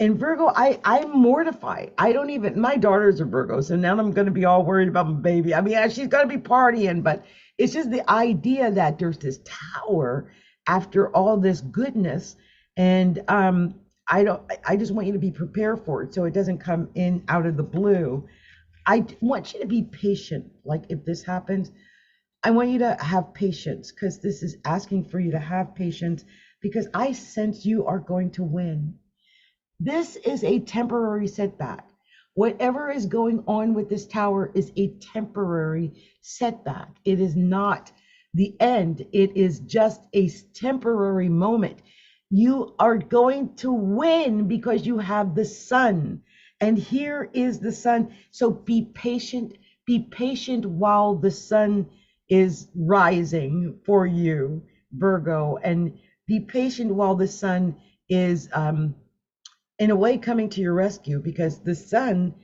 And Virgo, I'm mortified. I don't even, my daughter's a Virgo, so now I'm going to be all worried about my baby. I mean, she's going to be partying, but it's just the idea that there's this Tower after all this goodness. And I just want you to be prepared for it so it doesn't come in out of the blue. I want you to be patient. Like if this happens, I want you to have patience, because this is asking for you to have patience, because I sense you are going to win. This is a temporary setback. Whatever is going on with this Tower is a temporary setback. It is not the end. It is just a temporary moment. You are going to win because you have the Sun. And here is the Sun. So be patient. Be patient while the Sun is rising for you, Virgo. And be patient while the Sun is in a way coming to your rescue, because the Sun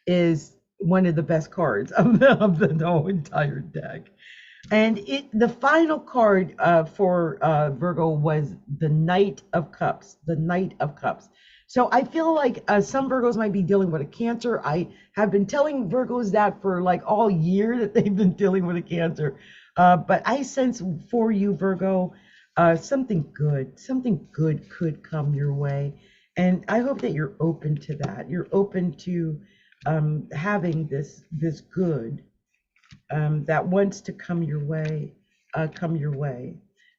is one of the best cards of the whole entire deck. And the final card for Virgo was the Knight of Cups, the Knight of Cups. So I feel like some Virgos might be dealing with a Cancer. I have been telling Virgos that for like all year that they've been dealing with a Cancer. But I sense for you, Virgo, something good could come your way. And I hope that you're open to that. You're open to having this good that wants to come your way,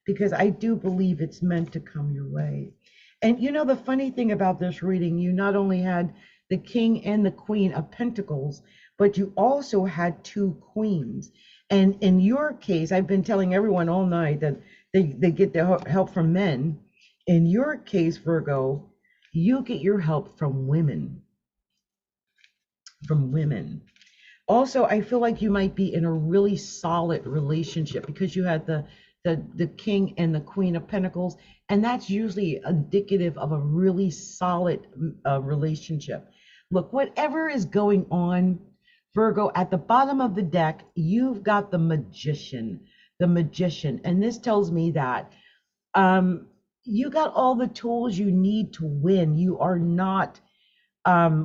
because I do believe it's meant to come your way. And you know, the funny thing about this reading, you not only had the King and the Queen of Pentacles, but you also had two queens. And in your case, I've been telling everyone all night that they get their help from men. In your case, Virgo, you get your help from women. From women. Also, I feel like you might be in a really solid relationship, because you had the King and the Queen of Pentacles, and that's usually indicative of a really solid relationship. Look, whatever is going on, Virgo, at the bottom of the deck, you've got the Magician, and this tells me that you got all the tools you need to win. You are not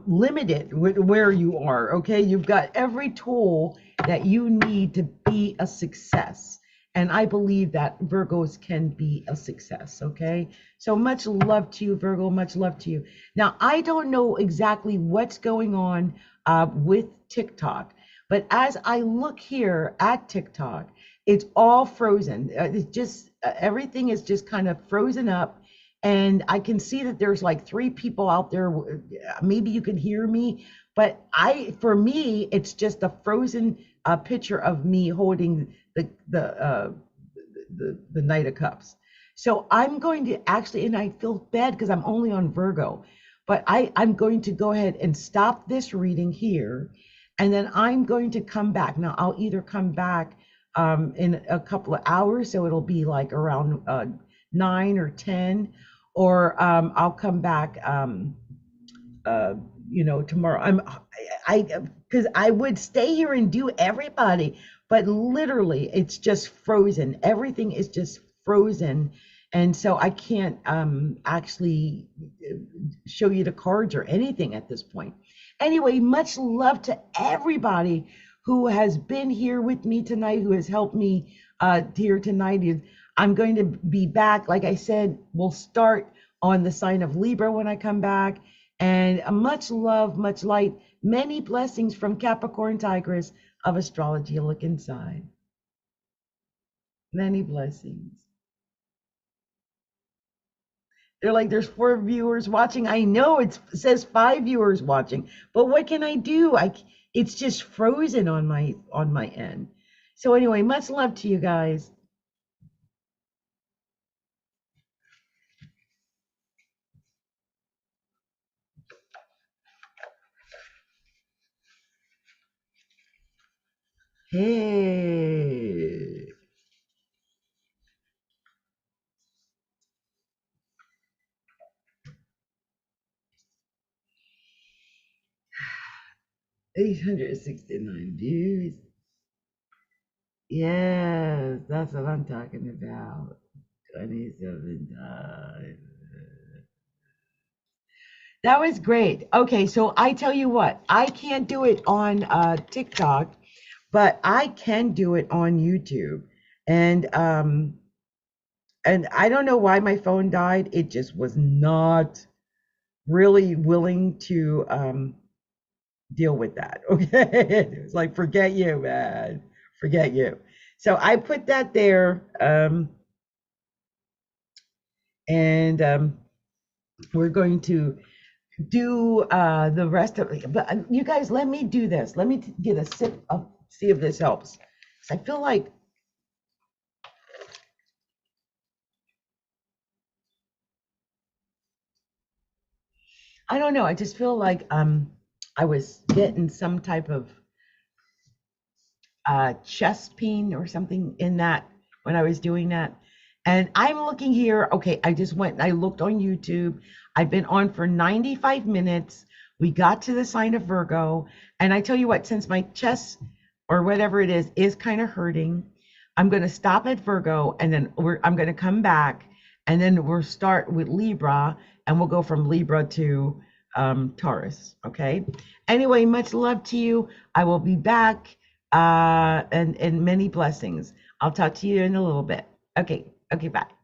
limited with where you are. Okay, you've got every tool that you need to be a success, and I believe that Virgos can be a success. Okay, so much love to you, Virgo, much love to you. Now, I don't know exactly what's going on with TikTok, but as I look here at TikTok, it's all frozen. It's just everything is just kind of frozen up. And I can see that there's like 3 people out there. Maybe you can hear me, but for me, it's just a frozen picture of me holding the Knight of Cups. So I'm going to actually, and I feel bad because I'm only on Virgo, but I'm going to go ahead and stop this reading here, and then I'm going to come back. Now I'll either come back in a couple of hours, so it'll be like around 9 or 10. Or I'll come back, tomorrow. Because I would stay here and do everybody, but literally it's just frozen. Everything is just frozen, and so I can't actually show you the cards or anything at this point. Anyway, much love to everybody who has been here with me tonight, who has helped me here tonight. I'm going to be back. Like I said, we'll start on the sign of Libra when I come back. And much love, much light, many blessings from Capricorn Tigress. of astrology, a look inside. Many blessings. They're like, there's 4 viewers watching. I know it says 5 viewers watching, but what can I do? It's just frozen on my end. So anyway, much love to you guys. Hey. 869 views. Yes, that's what I'm talking about. 27 times. That was great. Okay, so I tell you what, I can't do it on TikTok, but I can do it on YouTube. And I don't know why my phone died. It just was not really willing to deal with that. Okay. It was like, forget you, man. Forget you. So I put that there. And we're going to do the rest of it. But you guys, let me do this. Let me get a sip of, see if this helps. 'Cause I feel like I don't know. I just feel like I was getting some type of chest pain or something in that when I was doing that. And I'm looking here. Okay, I just went and I looked on YouTube. I've been on for 95 minutes. We got to the sign of Virgo. And I tell you what, since my chest or whatever it is kind of hurting, I'm going to stop at Virgo and then I'm going to come back and then we'll start with Libra and we'll go from Libra to Taurus. Okay. Anyway, much love to you. I will be back and many blessings. I'll talk to you in a little bit. Okay. Okay. Bye.